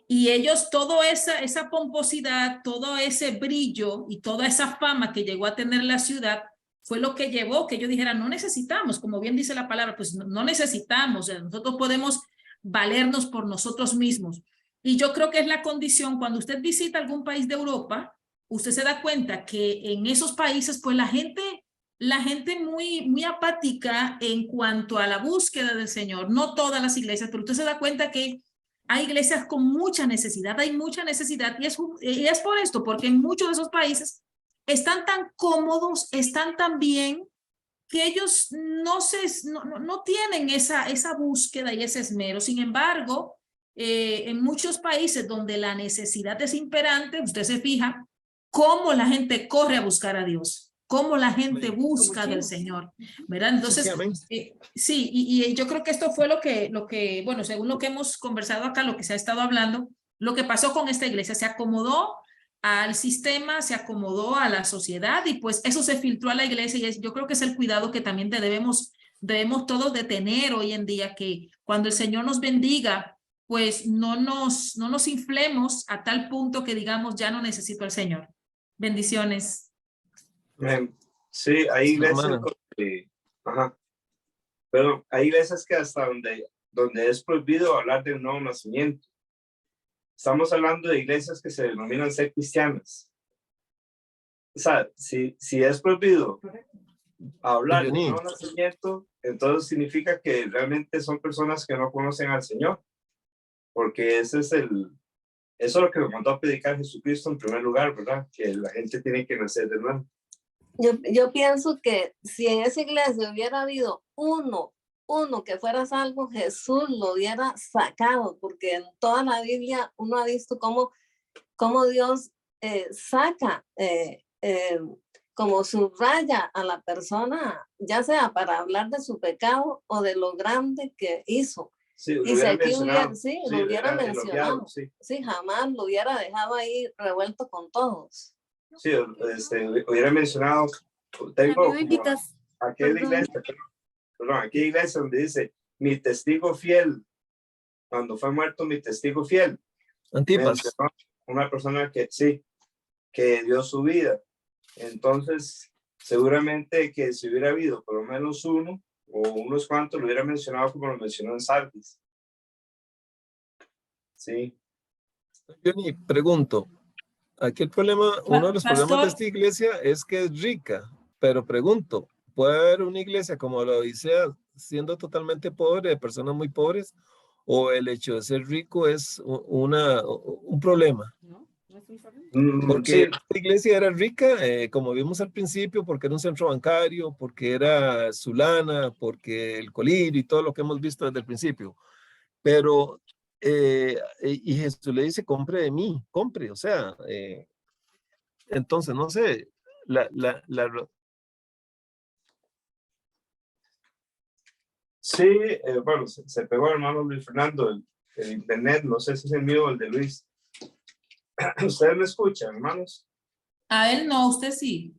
Y ellos, toda esa pomposidad, todo ese brillo y toda esa fama que llegó a tener la ciudad, fue lo que llevó que ellos dijeran, no necesitamos, como bien dice la palabra, pues no necesitamos, nosotros podemos valernos por nosotros mismos. Y yo creo que es la condición, cuando usted visita algún país de Europa, usted se da cuenta que en esos países, pues la gente muy apática en cuanto a la búsqueda del Señor, no todas las iglesias, pero usted se da cuenta que hay iglesias con mucha necesidad, hay mucha necesidad, y es por esto, porque en muchos de esos países están tan cómodos, están tan bien, que ellos no tienen esa búsqueda y ese esmero. Sin embargo, en muchos países donde la necesidad es imperante, usted se fija cómo la gente corre a buscar a Dios, cómo la gente busca del Señor, ¿verdad? Entonces, sí, y yo creo que esto fue lo que, bueno, según lo que hemos conversado acá, lo que se ha estado hablando, lo que pasó con esta iglesia, se acomodó al sistema, se acomodó a la sociedad y pues eso se filtró a la iglesia, y yo creo que es el cuidado que también debemos todos de tener hoy en día, que cuando el Señor nos bendiga, pues no nos inflemos a tal punto que digamos ya no necesito al Señor. Bendiciones. Sí, hay iglesias Hermana. pero hay iglesias que hasta donde es prohibido hablar de un nuevo nacimiento. Estamos hablando de iglesias que se denominan ser cristianas. O sea, si es prohibido hablar de un nuevo nacimiento, entonces significa que realmente son personas que no conocen al Señor, porque eso es lo que nos mandó a predicar Jesucristo en primer lugar, ¿verdad? Que la gente tiene que nacer de nuevo. Yo pienso que si en esa iglesia hubiera habido uno que fuera salvo, Jesús lo hubiera sacado, porque en toda la Biblia uno ha visto cómo Dios saca, como subraya a la persona, ya sea para hablar de su pecado o de lo grande que hizo. Sí, y si aquí lo hubiera mencionado, sí. Sí, jamás lo hubiera dejado ahí revuelto con todos. Sí, hubiera mencionado, tengo aquella iglesia donde dice, mi testigo fiel, cuando fue muerto mi testigo fiel. Antipas. Una persona que sí, que dio su vida. Entonces, seguramente que si hubiera habido por lo menos uno o unos cuantos, lo hubiera mencionado como lo mencionó en Sardis. Sí. Yo ni pregunto, aquí el problema, uno de los problemas de esta iglesia es que es rica, pero pregunto, ¿puede haber una iglesia como la Odisea siendo totalmente pobre, de personas muy pobres, o el hecho de ser rico es un problema? Porque esta iglesia era rica, como vimos al principio, porque era un centro bancario, porque era Sulana, porque el colirio y todo lo que hemos visto desde el principio. Pero, y Jesús le dice, compre de mí, compre, o sea, entonces, no sé, Sí, bueno, se pegó el hermano Luis Fernando, el internet, no sé si es el mío o el de Luis. ¿Ustedes me escuchan, hermanos? A él no, usted sí.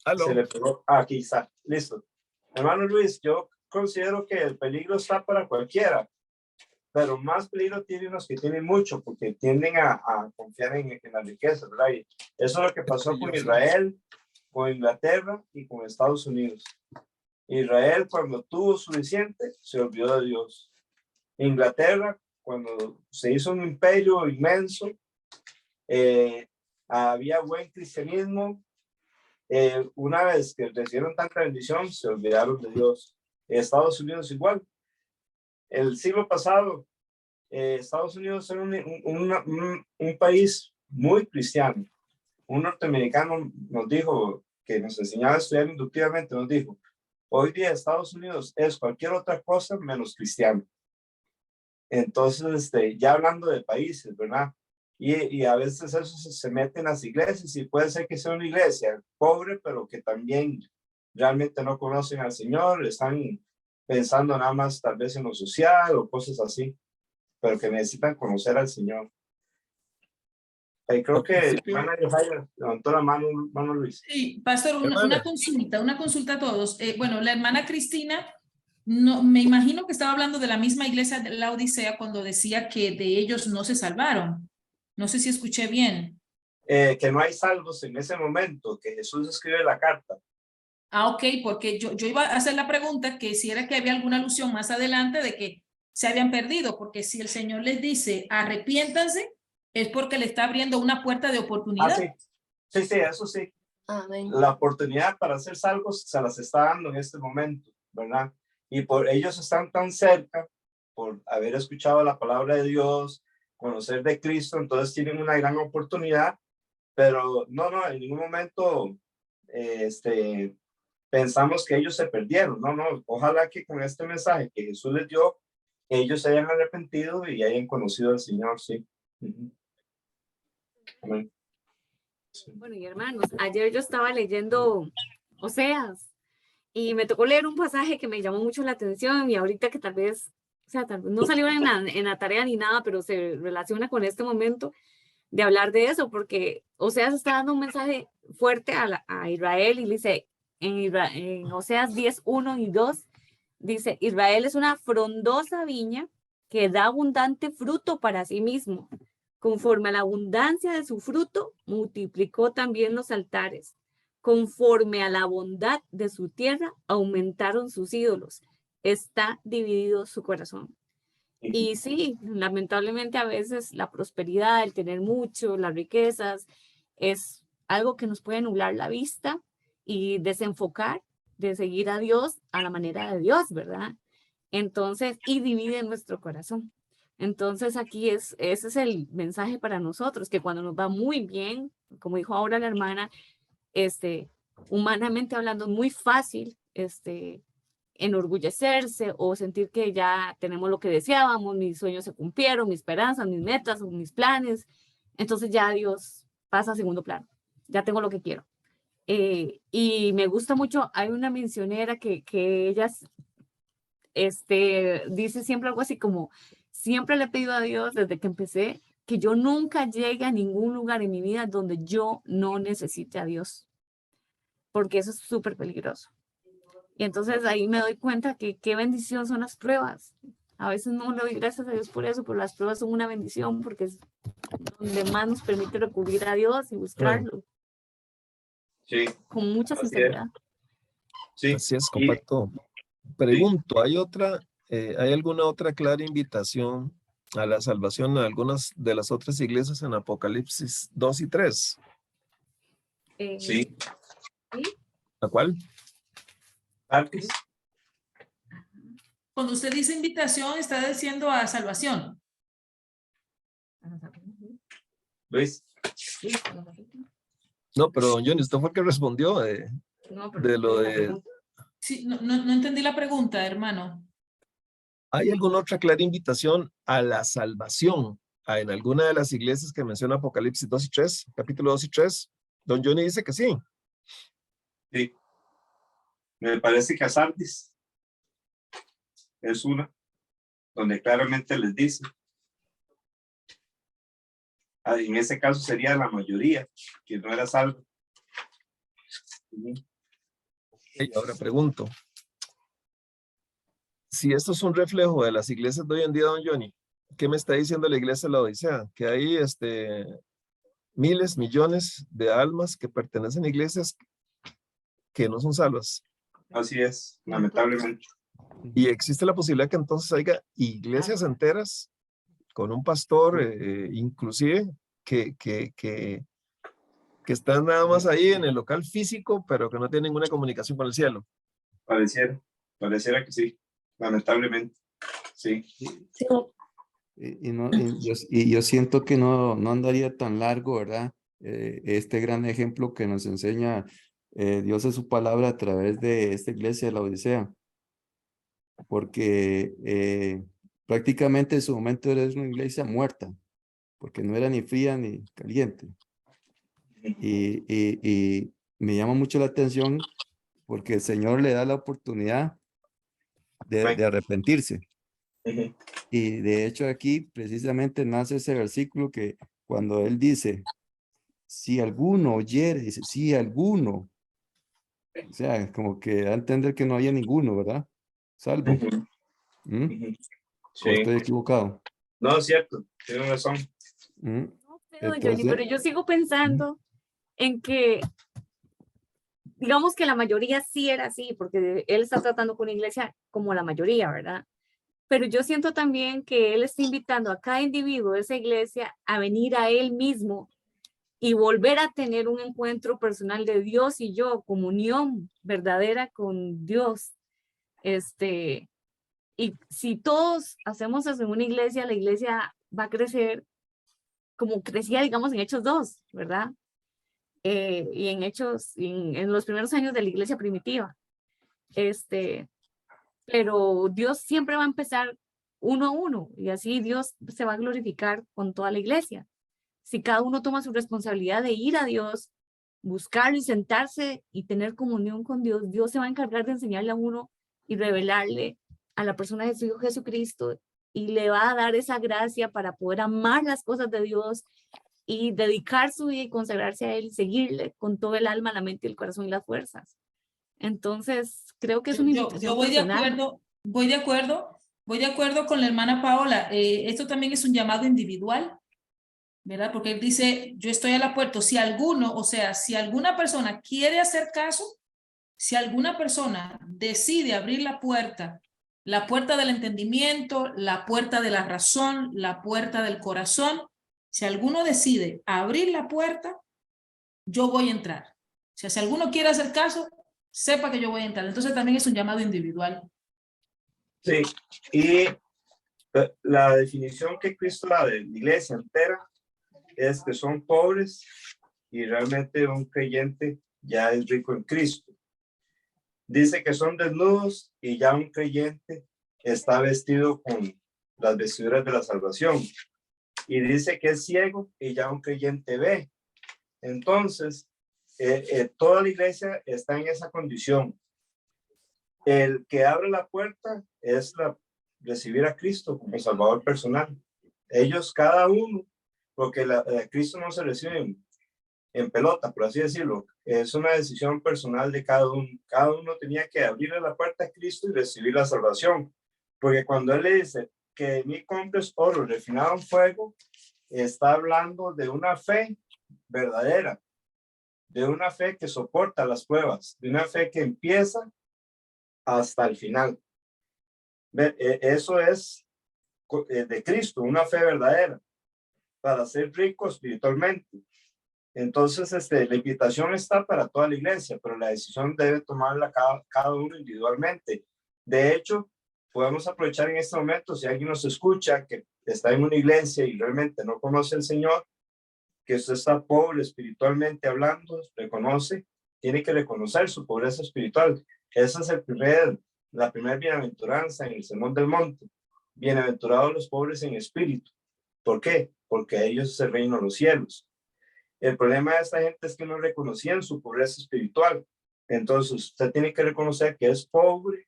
¿Aló? Se le pegó, aquí está, listo. Hermano Luis, yo considero que el peligro está para cualquiera, pero más peligro tienen los que tienen mucho, porque tienden a confiar en la riqueza, ¿verdad? Y eso es lo que pasó con Israel, con Inglaterra y con Estados Unidos. Israel, cuando tuvo suficiente, se olvidó de Dios. Inglaterra, cuando se hizo un imperio inmenso, había buen cristianismo. Una vez que recibieron tanta bendición, se olvidaron de Dios. Estados Unidos igual. El siglo pasado, Estados Unidos era un país muy cristiano. Un norteamericano nos dijo, que nos enseñaba a estudiar inductivamente, nos dijo, hoy día Estados Unidos es cualquier otra cosa menos cristiano. Entonces, ya hablando de países, ¿verdad? Y a veces eso se mete en las iglesias, y puede ser que sea una iglesia pobre, pero que también realmente no conocen al Señor, están pensando nada más tal vez en lo social o cosas así, pero que necesitan conocer al Señor. Creo que hermana Yohaira levantó la mano Luis. Sí, pastor, una consulta a todos. Bueno, la hermana Cristina, no, me imagino que estaba hablando de la misma iglesia de la Odisea cuando decía que de ellos no se salvaron. No sé si escuché bien. Que no hay salvos en ese momento, que Jesús escribe la carta. Ah, ok, porque yo iba a hacer la pregunta que si era que había alguna alusión más adelante de que se habían perdido, porque si el Señor les dice arrepiéntanse, es porque le está abriendo una puerta de oportunidad. Ah, sí, eso sí. Amén. La oportunidad para ser salvos se las está dando en este momento, ¿verdad? Y por ellos están tan cerca, por haber escuchado la palabra de Dios, conocer de Cristo, entonces tienen una gran oportunidad, pero no, en ningún momento pensamos que ellos se perdieron, no, ojalá que con este mensaje que Jesús les dio, ellos se hayan arrepentido y hayan conocido al Señor, sí. Amén. Sí. Bueno, y hermanos, ayer yo estaba leyendo Oseas y me tocó leer un pasaje que me llamó mucho la atención y ahorita que tal vez, o sea, tal vez no salió en la tarea ni nada, pero se relaciona con este momento de hablar de eso, porque Oseas está dando un mensaje fuerte a Israel y dice en Oseas 10, 1 y 2, dice, Israel es una frondosa viña que da abundante fruto para sí mismo. Conforme a la abundancia de su fruto, multiplicó también los altares. Conforme a la bondad de su tierra, aumentaron sus ídolos. Está dividido su corazón. Y sí, lamentablemente a veces la prosperidad, el tener mucho, las riquezas, es algo que nos puede nublar la vista y desenfocar de seguir a Dios a la manera de Dios, ¿verdad? Entonces, y divide nuestro corazón. Entonces aquí ese es el mensaje para nosotros, que cuando nos va muy bien, como dijo ahora la hermana, humanamente hablando, es muy fácil, enorgullecerse o sentir que ya tenemos lo que deseábamos, mis sueños se cumplieron, mis esperanzas, mis metas, mis planes, entonces ya Dios pasa a segundo plano, ya tengo lo que quiero. Y me gusta mucho, hay una misionera que ella dice siempre algo así como, siempre le he pedido a Dios desde que empecé que yo nunca llegue a ningún lugar en mi vida donde yo no necesite a Dios, porque eso es súper peligroso. Y entonces ahí me doy cuenta que qué bendición son las pruebas. A veces no le doy gracias a Dios por eso, pero las pruebas son una bendición porque es donde más nos permite recurrir a Dios y buscarlo. Sí. Con mucha sinceridad. Sí. Así es, comparto. Pregunto, ¿hay alguna otra clara invitación a la salvación en algunas de las otras iglesias en Apocalipsis 2 y 3? Sí. ¿Sí? ¿A cuál? Sardis. Cuando usted dice invitación, está diciendo a salvación. Luis. No, pero don Johnny, usted fue el que respondió No, de lo de... Sí, no entendí la pregunta, hermano. ¿Hay alguna otra clara invitación a la salvación en alguna de las iglesias que menciona Apocalipsis 2 y 3, capítulo 2 y 3? Don Johnny dice que sí. Sí. Me parece que a Sardis es una, donde claramente les dice. En ese caso sería la mayoría, que no era salvo. Y ahora pregunto, si esto es un reflejo de las iglesias de hoy en día, don Johnny, ¿qué me está diciendo la iglesia de la Odisea? Que hay miles, millones de almas que pertenecen a iglesias que no son salvas. Así es, lamentablemente. Y existe la posibilidad que entonces haya iglesias enteras con un pastor, inclusive, que están nada más ahí en el local físico, pero que no tienen ninguna comunicación con el cielo. Pareciera que sí, lamentablemente. Sí. Sí. Y yo siento que no andaría tan largo, ¿verdad? Este gran ejemplo que nos enseña Dios en su palabra a través de esta iglesia de la Odisea. Porque prácticamente en su momento era una iglesia muerta, porque no era ni fría ni caliente. Y me llama mucho la atención porque el Señor le da la oportunidad de arrepentirse. Y de hecho aquí precisamente nace ese versículo que cuando él dice, si alguno oyere, dice, si alguno, o sea, como que da a entender que no haya ninguno, ¿verdad? Salvo. Sí. ¿O estoy equivocado? No, es cierto, tiene razón. No sé, don Johnny, Entonces, pero yo sigo pensando en que, digamos que la mayoría sí era así, porque él está tratando con una iglesia como la mayoría, ¿verdad? Pero yo siento también que él está invitando a cada individuo de esa iglesia a venir a él mismo y volver a tener un encuentro personal de Dios y yo, comunión verdadera con Dios. Y si todos hacemos eso en una iglesia, la iglesia va a crecer como crecía, digamos, en Hechos 2, ¿verdad? Y en Hechos, en los primeros años de la iglesia primitiva. Pero Dios siempre va a empezar uno a uno, y así Dios se va a glorificar con toda la iglesia. Si cada uno toma su responsabilidad de ir a Dios, buscarlo y sentarse y tener comunión con Dios, Dios se va a encargar de enseñarle a uno y revelarle a la persona de su Hijo Jesucristo, y le va a dar esa gracia para poder amar las cosas de Dios y dedicar su vida y consagrarse a Él y seguirle con todo el alma, la mente, el corazón y las fuerzas. Entonces, creo que es una invitación Yo voy de personal. acuerdo, voy de acuerdo con la hermana Paola. Esto también es un llamado individual, ¿verdad? Porque él dice, yo estoy a la puerta. Si alguno, o sea, si alguna persona quiere hacer caso, si alguna persona decide abrir la puerta del entendimiento, la puerta de la razón, la puerta del corazón, si alguno decide abrir la puerta, yo voy a entrar. O sea, si alguno quiere hacer caso, sepa que yo voy a entrar. Entonces también es un llamado individual. Sí, y la definición que Cristo da de la iglesia entera es que son pobres y realmente un creyente ya es rico en Cristo. Dice que son desnudos y ya un creyente está vestido con las vestiduras de la salvación. Y dice que es ciego y ya un creyente ve. Entonces, toda la iglesia está en esa condición. El que abre la puerta es recibir a Cristo como Salvador personal. Ellos, cada uno, porque Cristo no se recibe en pelota, por así decirlo. Es una decisión personal de cada uno. Cada uno tenía que abrirle la puerta a Cristo y recibir la salvación. Porque cuando Él le dice que de mí compres oro refinado en fuego, está hablando de una fe verdadera, de una fe que soporta las pruebas, de una fe que empieza hasta el final. Eso es de Cristo, una fe verdadera, para ser rico espiritualmente. Entonces, la invitación está para toda la iglesia, pero la decisión debe tomarla cada uno individualmente. De hecho, podemos aprovechar en este momento, si alguien nos escucha que está en una iglesia y realmente no conoce al Señor, que usted está pobre espiritualmente hablando, reconoce, tiene que reconocer su pobreza espiritual. Esa es la primera bienaventuranza en el Sermón del Monte. Bienaventurados los pobres en espíritu. ¿Por qué? Porque a ellos es el reino de los cielos. El problema de esta gente es que no reconocían su pobreza espiritual. Entonces usted tiene que reconocer que es pobre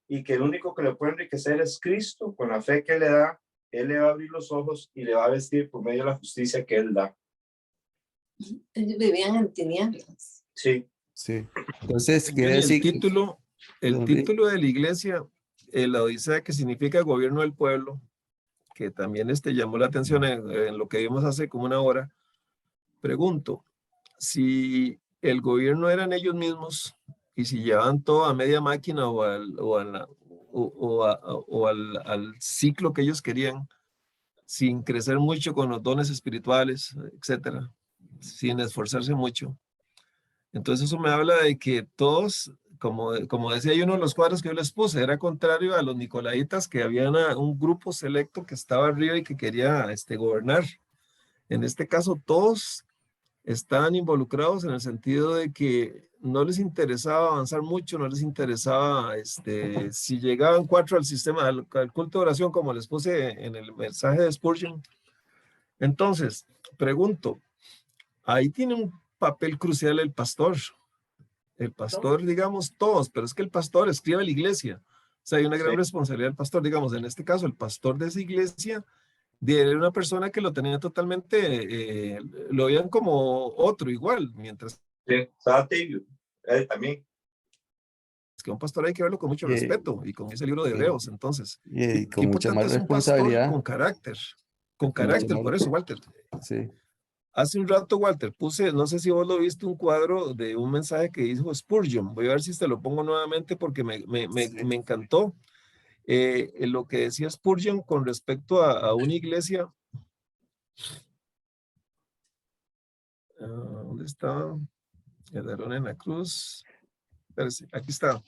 y que el único que le puede enriquecer es Cristo. Con la fe que Él le da, Él le va a abrir los ojos y le va a vestir por medio de la justicia que Él da. Ellos vivían en tinieblas. Sí. Sí. Entonces, quiere El decir título de la iglesia, la Odisea, que significa gobierno del pueblo, que también llamó la atención en lo que vimos hace como una hora. Pregunto, si el gobierno eran ellos mismos y si llevaban todo a media máquina al ciclo que ellos querían, sin crecer mucho con los dones espirituales, etcétera, sin esforzarse mucho. Entonces eso me habla de que todos, como decía yo, uno de los cuadros que yo les puse, era contrario a los nicolaitas, que había un grupo selecto que estaba arriba y que quería gobernar. En este caso, todos estaban involucrados en el sentido de que no les interesaba avanzar mucho, no les interesaba, si llegaban 4 al sistema, al culto de oración, como les puse en el mensaje de Spurgeon. Entonces, pregunto, ahí tiene un papel crucial el pastor. El pastor, digamos, todos, pero es que el pastor escribe a la iglesia. O sea, hay una gran responsabilidad del pastor. Digamos, en este caso, el pastor de esa iglesia era una persona que lo tenía totalmente, lo veían como otro igual, mientras estaba tibio, también. Es que un pastor hay que verlo con mucho respeto y con ese libro de Hebreos. Entonces, y qué con mucha importante más es un pastor responsabilidad. con carácter, Mucho por más. eso, Walter. Sí. Hace un rato, Walter, puse, no sé si vos lo viste, un cuadro de un mensaje que dijo Spurgeon. Voy a ver si te lo pongo nuevamente porque me encantó. Lo que decía Spurgeon con respecto a una iglesia. ¿Dónde está? El ladrón en la cruz. Espérese, aquí está.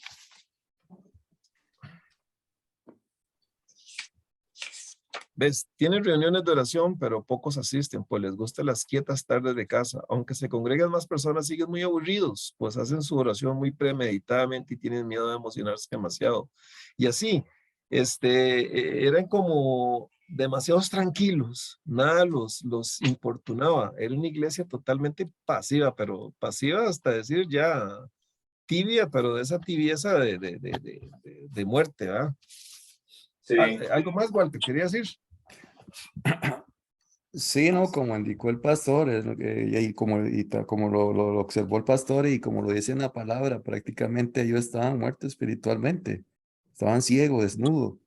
¿Ves? Tienen reuniones de oración, pero pocos asisten, pues les gustan las quietas tardes de casa. Aunque se congregan más personas, siguen muy aburridos, pues hacen su oración muy premeditadamente y tienen miedo de emocionarse demasiado. Y así, eran como demasiados tranquilos, nada los importunaba. Era una iglesia totalmente pasiva, pero pasiva hasta decir ya tibia, pero de esa tibieza de muerte, ¿verdad? Sí. Algo más, Walter, quería decir. Sí, no, como indicó el pastor, es lo y como lo observó el pastor y como lo dice en la palabra, prácticamente ellos estaban muertos espiritualmente, estaban ciegos, desnudos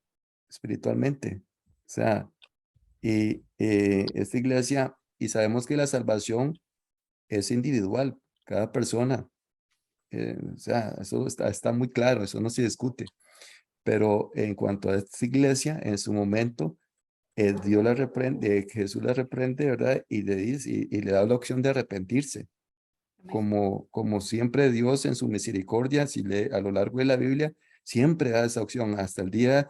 espiritualmente. O sea, y esta iglesia, y sabemos que la salvación es individual, cada persona, o sea, eso está muy claro, eso no se discute. Pero en cuanto a esta iglesia, en su momento, Dios la reprende, Jesús la reprende, ¿verdad? Y le dice, y le da la opción de arrepentirse. Como siempre Dios en su misericordia, si a lo largo de la Biblia, siempre da esa opción hasta el día,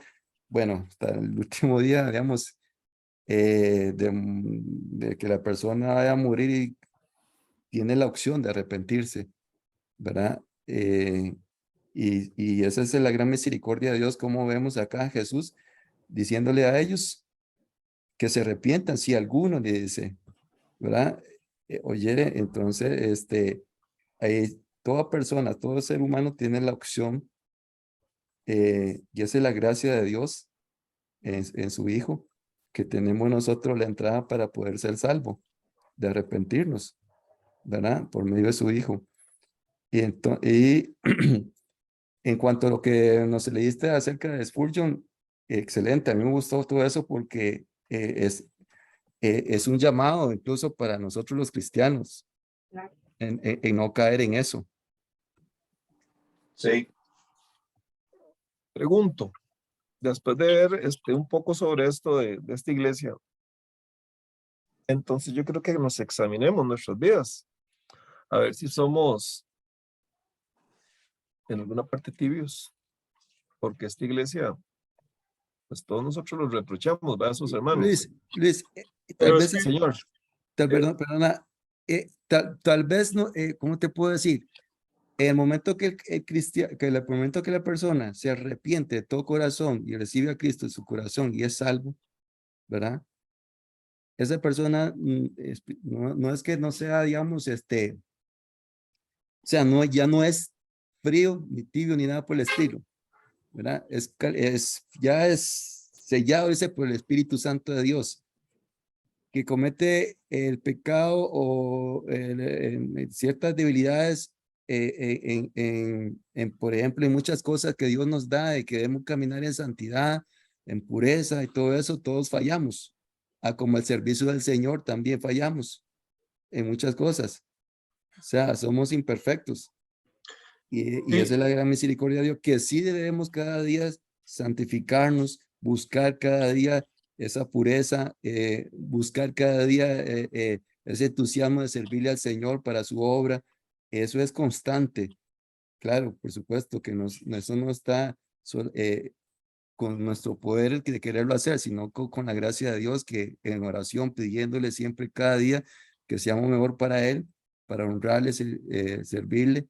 bueno, hasta el último día, digamos, de que la persona vaya a morir y tiene la opción de arrepentirse, ¿verdad? Y esa es la gran misericordia de Dios, como vemos acá a Jesús diciéndole a ellos que se arrepientan, si alguno le dice, ¿verdad? Oyere, entonces, toda persona, todo ser humano tiene la opción, y esa es la gracia de Dios en su Hijo, que tenemos nosotros la entrada para poder ser salvo, de arrepentirnos, ¿verdad? Por medio de su Hijo. Y en cuanto a lo que nos leíste acerca de Spurgeon, excelente, a mí me gustó todo eso porque es un llamado incluso para nosotros los cristianos en no caer en eso. Sí. Pregunto, después de ver un poco sobre esto de esta iglesia, entonces yo creo que nos examinemos nuestras vidas, a ver si somos en alguna parte tibios, porque esta iglesia, pues todos nosotros los reprochamos, ¿verdad? A sus hermanos. Luis, tal Pero vez, es Señor, perdona, tal vez no, ¿cómo te puedo decir? En el momento que el momento que la persona se arrepiente de todo corazón y recibe a Cristo en su corazón y es salvo, ¿verdad? Esa persona no es que no sea, digamos, o sea, ya no es frío, ni tibio, ni nada por el estilo, ¿verdad? Ya es sellado, dice, por el Espíritu Santo de Dios, que comete el pecado o ciertas debilidades, por ejemplo, en muchas cosas que Dios nos da y que debemos caminar en santidad, en pureza y todo eso, todos fallamos. Como el servicio del Señor también fallamos en muchas cosas. O sea, somos imperfectos. Y esa es la gran misericordia de Dios, que sí debemos cada día santificarnos, buscar cada día esa pureza, buscar cada día ese entusiasmo de servirle al Señor para su obra. Eso es constante. Claro, por supuesto que eso no está con nuestro poder de quererlo hacer, sino con la gracia de Dios, que en oración pidiéndole siempre cada día que seamos mejor para Él, para honrarle, servirle.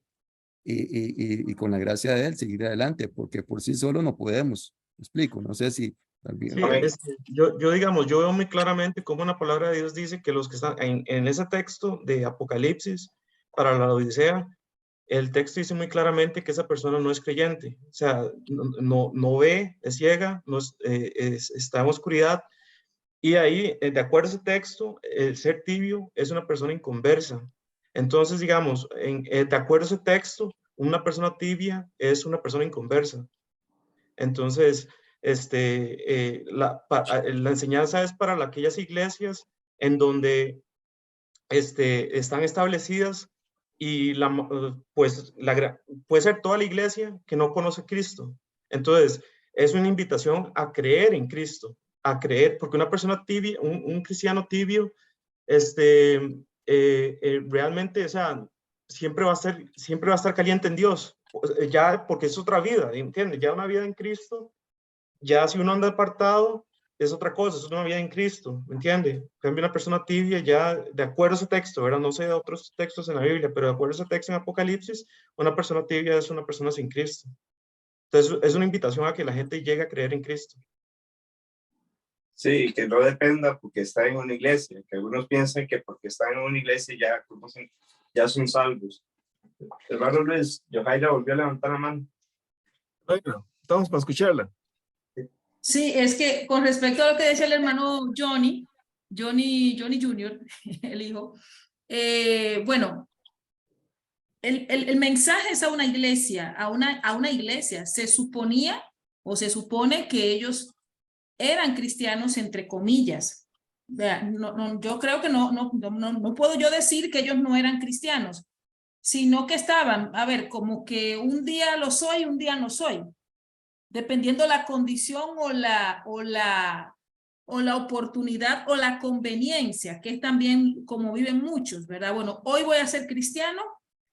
Y con la gracia de Él seguir adelante, porque por sí solo no podemos. ¿Me explico? No sé si también. Sí, yo digamos, yo veo muy claramente cómo la palabra de Dios dice que los que están en ese texto de Apocalipsis para la Odisea, el texto dice muy claramente que esa persona no es creyente, o sea, no ve, es ciega, está en oscuridad, y ahí, de acuerdo a ese texto, el ser tibio es una persona inconversa. Entonces, digamos, de acuerdo a ese texto, una persona tibia es una persona inconversa. Entonces, la enseñanza es para aquellas iglesias en donde están establecidas y puede ser toda la iglesia que no conoce a Cristo. Entonces, es una invitación a creer en Cristo, a creer, porque una persona tibia, un cristiano tibio, realmente, o sea, siempre va a estar caliente en Dios, ya porque es otra vida, ¿entiendes? Ya una vida en Cristo, ya si uno anda apartado, es otra cosa, es una vida en Cristo, ¿me entiende? En cambio, una persona tibia ya, de acuerdo a ese texto, ¿verdad? No sé de otros textos en la Biblia, pero de acuerdo a ese texto en Apocalipsis, una persona tibia es una persona sin Cristo. Entonces, es una invitación a que la gente llegue a creer en Cristo. Sí, que no dependa porque está en una iglesia, que algunos piensan que porque están en una iglesia ya son salvos. Hermano Luis, Yohaira volvió a levantar la mano. Bueno, estamos para escucharla. Sí, es que con respecto a lo que decía el hermano Johnny Jr., el hijo, bueno, el mensaje es a una iglesia, a una iglesia. Se suponía o se supone que ellos eran cristianos entre comillas. Yo creo que no puedo yo decir que ellos no eran cristianos, sino que estaban, a ver, como que un día lo soy, un día no soy, dependiendo la condición o la oportunidad o la conveniencia, que es también como viven muchos, ¿verdad? Bueno, hoy voy a ser cristiano,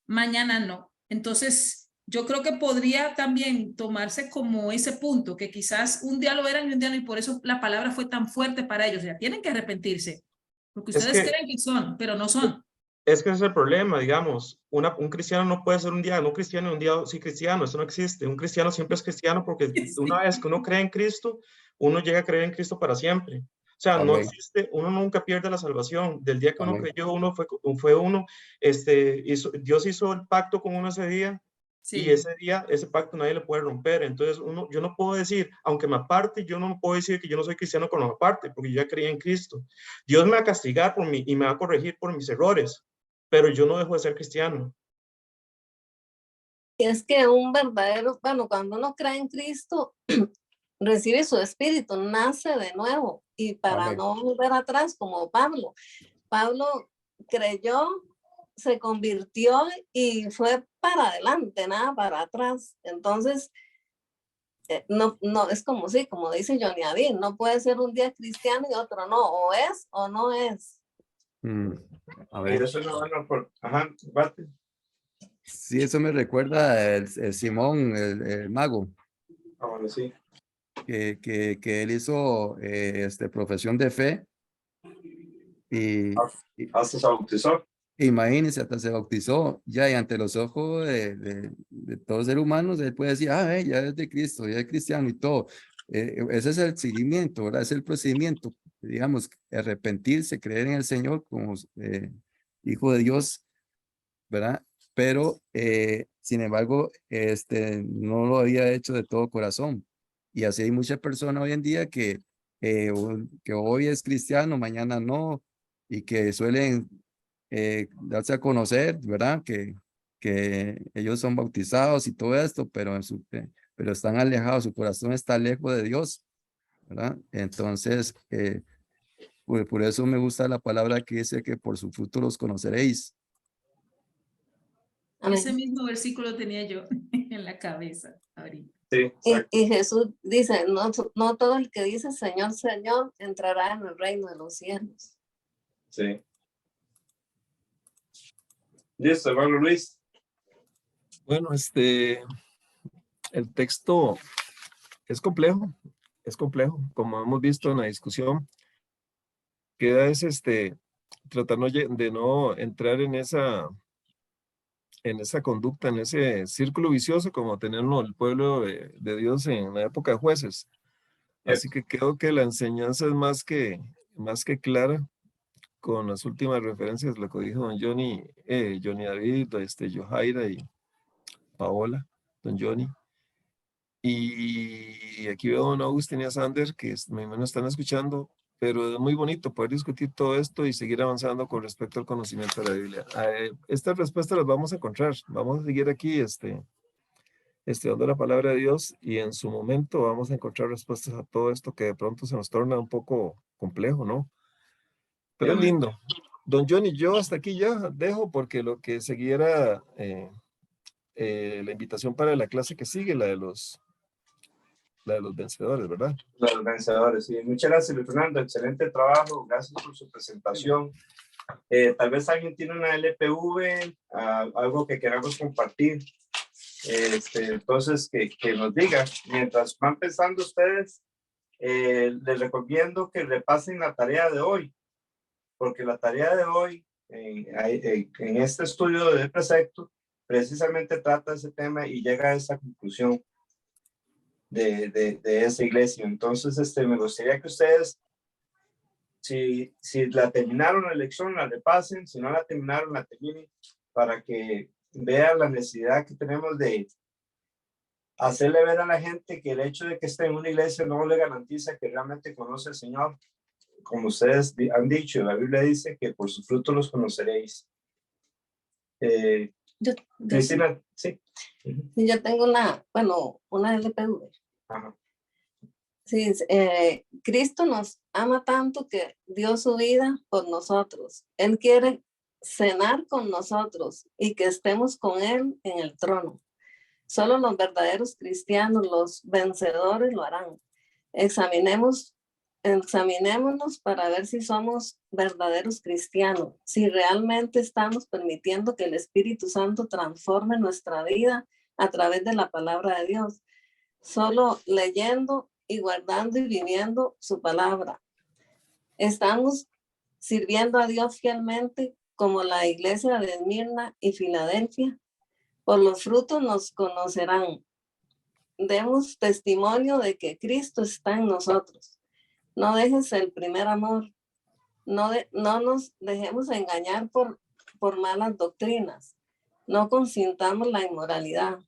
mañana no. Entonces, yo creo que podría también tomarse como ese punto, que quizás un día lo eran y un día no, y por eso la palabra fue tan fuerte para ellos. O sea, tienen que arrepentirse, porque ustedes creen que son, pero no son. Es que ese es el problema, digamos, un cristiano no puede ser un día no cristiano y un día sí cristiano, eso no existe. Un cristiano siempre es cristiano porque una vez que uno cree en Cristo, uno llega a creer en Cristo para siempre. O sea, no existe, uno nunca pierde la salvación. Del día que uno creyó, Dios hizo el pacto con uno ese día, y ese día, ese pacto nadie lo puede romper. Entonces, yo no puedo decir, aunque me aparte, yo no puedo decir que yo no soy cristiano cuando me aparte, porque yo ya creí en Cristo. Dios me va a castigar por mí y me va a corregir por mis errores, pero yo no dejo de ser cristiano. Es que un verdadero, bueno, cuando uno cree en Cristo, recibe su espíritu, nace de nuevo, y para no volver atrás, como Pablo. Pablo creyó, se convirtió y fue para adelante, nada para atrás. Entonces, no, es como sí, como dice Johnny Adin, no puede ser un día cristiano y otro no, o es o no es. A ver. Eso no van a por... Ajá, bate. Sí, eso me recuerda el Simón, el mago. Bueno, sí. Que él hizo profesión de fe y hasta se bautizó. Imagínense, hasta se bautizó ya, y ante los ojos de todo ser humano, él puede decir, ya es de Cristo, ya es cristiano y todo. Ese es el seguimiento, ¿verdad? Es el procedimiento, digamos, arrepentirse, creer en el Señor como hijo de Dios, ¿verdad? Pero, sin embargo, no lo había hecho de todo corazón. Y así hay muchas personas hoy en día que hoy es cristiano, mañana no, y que suelen darse a conocer, ¿verdad? Que ellos son bautizados y todo esto, pero están alejados, su corazón está lejos de Dios, ¿verdad? Entonces, por eso me gusta la palabra que dice que por su fruto los conoceréis. Ese mismo versículo tenía yo en la cabeza ahorita. Sí, y Jesús dice, no todo el que dice Señor, Señor, entrará en el reino de los cielos. Sí. Listo, hermano Luis. Bueno, el texto es complejo, como hemos visto en la discusión. Queda es tratando de no entrar en esa conducta, en ese círculo vicioso como tenerlo el pueblo de Dios en la época de jueces. Así que creo que la enseñanza es más que clara con las últimas referencias, lo que dijo don Johnny David, Yohaira y Paola, don Johnny. Y aquí veo a don Agustín y a Sander, que me están escuchando, pero es muy bonito poder discutir todo esto y seguir avanzando con respecto al conocimiento de la Biblia. Estas respuestas las vamos a encontrar. Vamos a seguir aquí estudiando la palabra de Dios, y en su momento vamos a encontrar respuestas a todo esto que de pronto se nos torna un poco complejo, ¿no? Pero es lindo. Don Johnny, yo hasta aquí ya dejo, porque lo que seguiera la invitación para la clase que sigue, la de los vencedores, ¿verdad? Los vencedores, sí. Muchas gracias, Luis Fernando. Excelente trabajo. Gracias por su presentación. Tal vez alguien tiene una LPV, algo que queramos compartir. Entonces, que nos diga. Mientras van pensando ustedes, les recomiendo que repasen la tarea de hoy, porque la tarea de hoy en este estudio de precepto precisamente trata ese tema y llega a esa conclusión de esa iglesia. Entonces, me gustaría que ustedes, si la terminaron la lección, la repasen, si no la terminaron, la terminen, para que vean la necesidad que tenemos de hacerle ver a la gente que el hecho de que esté en una iglesia no le garantiza que realmente conoce al Señor. Como ustedes han dicho, la Biblia dice que por sus frutos los conoceréis. Cristina, sí. Yo tengo una LPV. Ajá. Sí, Cristo nos ama tanto que dio su vida por nosotros. Él quiere cenar con nosotros y que estemos con Él en el trono. Solo los verdaderos cristianos, los vencedores, lo harán. Examinémonos para ver si somos verdaderos cristianos, si realmente estamos permitiendo que el Espíritu Santo transforme nuestra vida a través de la palabra de Dios, solo leyendo y guardando y viviendo su palabra. Estamos sirviendo a Dios fielmente como la iglesia de Esmirna y Filadelfia. Por los frutos nos conocerán. Demos testimonio de que Cristo está en nosotros. No dejes el primer amor. No nos dejemos engañar por malas doctrinas. No consintamos la inmoralidad.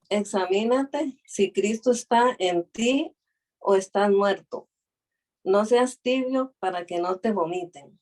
Examínate si Cristo está en ti o estás muerto. No seas tibio para que no te vomiten.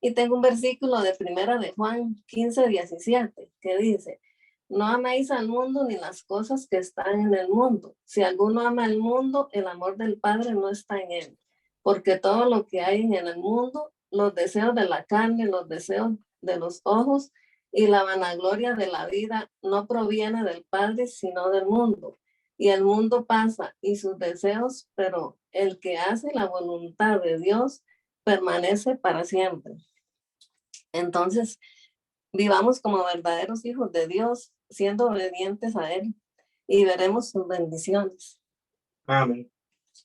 Y tengo un versículo de 1 de Juan 15:17 que dice: no améis al mundo ni las cosas que están en el mundo. Si alguno ama el mundo, el amor del Padre no está en él. Porque todo lo que hay en el mundo, los deseos de la carne, los deseos de los ojos y la vanagloria de la vida, no proviene del Padre, sino del mundo. Y el mundo pasa y sus deseos, pero el que hace la voluntad de Dios permanece para siempre. Entonces, vivamos como verdaderos hijos de Dios, siendo obedientes a Él, y veremos sus bendiciones. Amén.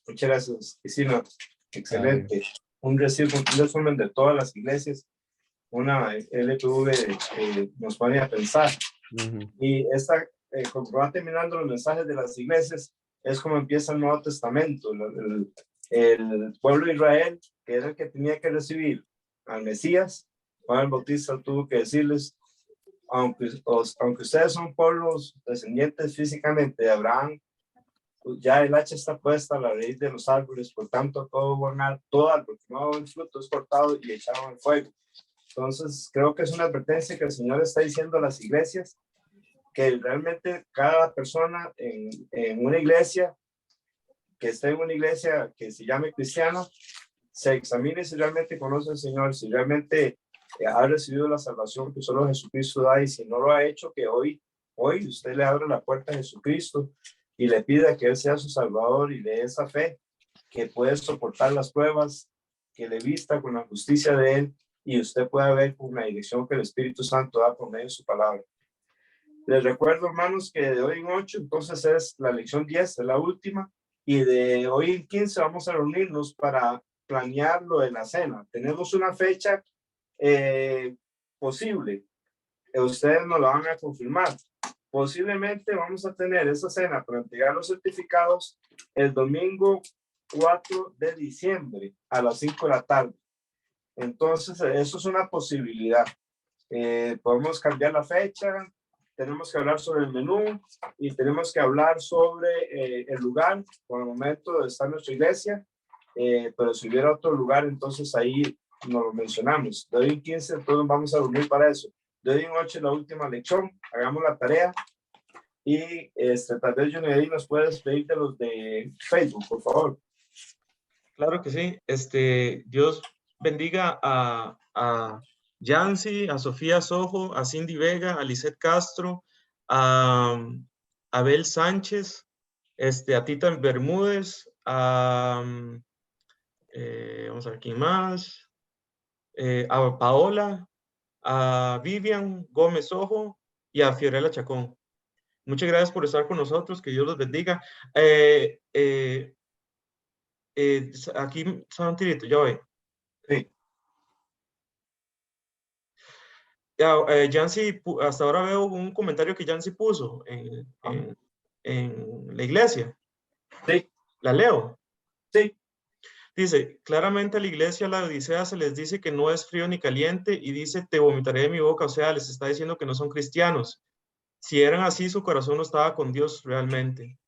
Muchas gracias, Cristina. Excelente. Un resumen de todas las iglesias, una LPV que nos pone a pensar. Y como va terminando los mensajes de las iglesias, es como empieza el Nuevo Testamento. El pueblo de Israel, que era el que tenía que recibir al Mesías, Juan el Bautista tuvo que decirles: aunque ustedes son pueblos descendientes físicamente de Abraham, ya el hacha está puesta a la raíz de los árboles, por tanto todo árbol que no da fruto es cortado y echado en fuego. Entonces creo que es una advertencia que el Señor está diciendo a las iglesias, que realmente cada persona en una iglesia, que esté en una iglesia que se llame cristiana, se examine si realmente conoce al Señor, si realmente ha recibido la salvación que solo Jesucristo da, y si no lo ha hecho, que hoy usted le abre la puerta a Jesucristo y le pida que Él sea su Salvador y le dé esa fe que puede soportar las pruebas, que le vista con la justicia de Él y usted pueda ver con la dirección que el Espíritu Santo da por medio de su palabra. Les recuerdo, hermanos, que de hoy en 8, entonces es la lección 10, es la última, y de hoy en 15 vamos a reunirnos para planear lo de la cena. Tenemos una fecha posible, ustedes nos la van a confirmar. Posiblemente vamos a tener esa cena para entregar los certificados el domingo 4 de diciembre a las 5 de la tarde. Entonces, eso es una posibilidad. Podemos cambiar la fecha, tenemos que hablar sobre el menú y tenemos que hablar sobre el lugar por el momento donde está nuestra iglesia, pero si hubiera otro lugar, entonces ahí nos lo mencionamos. De hoy en 15, entonces vamos a reunir para eso. De hoy en 8 la última lección, hagamos la tarea y tal vez Johnny nos puedes pedir de los de Facebook, por favor. Claro que sí. Dios bendiga a Yancy, a Sofía Sojo, a Cindy Vega, a Lisette Castro, a Abel Sánchez, a Tita Bermúdez, vamos a ver quién más, a Paola, a Vivian Gómez Ojo y a Fiorella Chacón. Muchas gracias por estar con nosotros, que Dios los bendiga. aquí, Santirito, ya ve. Sí. Yancy, hasta ahora veo un comentario que Yancy puso en la iglesia. Sí. ¿La leo? Sí. Dice, claramente a la iglesia, a la Odisea, se les dice que no es frío ni caliente y dice, te vomitaré de mi boca. O sea, les está diciendo que no son cristianos. Si eran así, su corazón no estaba con Dios realmente.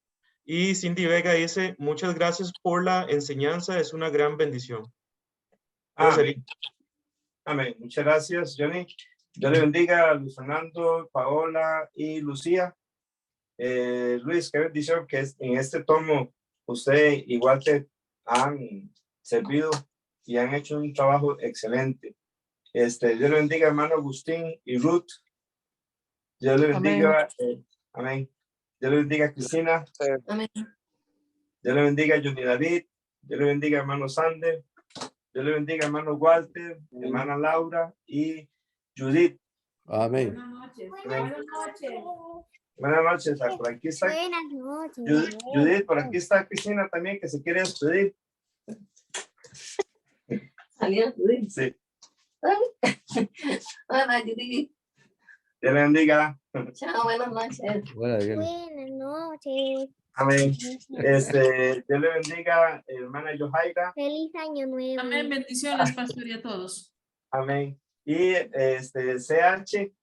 Y Cindy Vega dice, muchas gracias por la enseñanza, es una gran bendición. Amén. Amén. Muchas gracias, Johnny. Dios le bendiga a Luis Fernando, Paola y Lucía. Luis, qué bendición que en este tomo usted igual te han servido y han hecho un trabajo excelente. Dios le bendiga, hermano Agustín y Ruth. Dios le bendiga. Amén. Dios le bendiga a Cristina. Amén. Dios le bendiga a Johnny David. Dios le bendiga, hermano Sander. Dios le bendiga, hermano Walter, hermana Laura y Judith. Amén. Buenas noches. Buenas noches. Por aquí está. Buenas noches. Judith, por aquí está Cristina también, que se quiere despedir. ¿Salió Judith? Sí. Hola, Judith. Dios le bendiga. Chao, buenas noches. Buenas noches. Amén. Dios le bendiga, hermana Yohaira. Feliz año nuevo. Amén. Bendiciones, pastor, y a todos. Amén. Y CH,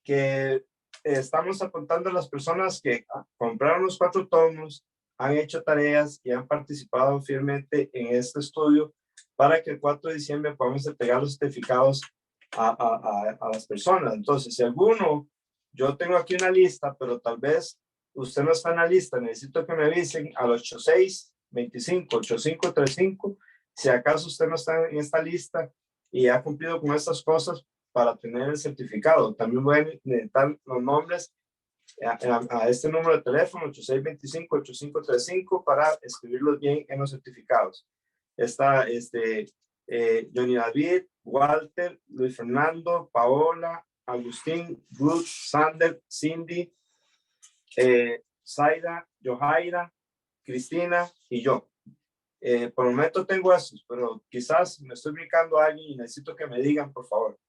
que estamos apuntando a las personas que compraron los 4 tomos, han hecho tareas y han participado fielmente en este estudio para que el 4 de diciembre podamos entregar los certificados a las personas. Entonces, si alguno, yo tengo aquí una lista, pero tal vez usted no está en la lista, necesito que me avisen al 8625-8535, si acaso usted no está en esta lista y ha cumplido con estas cosas para tener el certificado. También voy a necesitar los nombres a este número de teléfono, 8625-8535, para escribirlos bien en los certificados. Está Johnny David, Walter, Luis Fernando, Paola, Agustín, Ruth, Sander, Cindy, Zaida, Yohaira, Cristina y yo. Por el momento tengo esos, pero quizás me estoy brincando a alguien y necesito que me digan, por favor.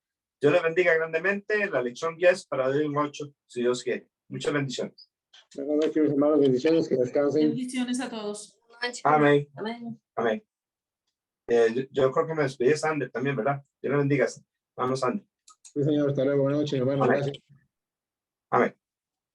Dios les bendiga grandemente. La lección 10 para hoy en 8, si Dios quiere. Muchas bendiciones. Buenas noches, hermanos. Bendiciones, que descansen. Bendiciones a todos. Amén. Amén. Amén. Yo creo que me despedí de Sander también, ¿verdad? Dios le bendiga. Vamos, Sander. Sí, señor. Hasta luego. Buenas noches, hermano. Amén. Gracias. Amén.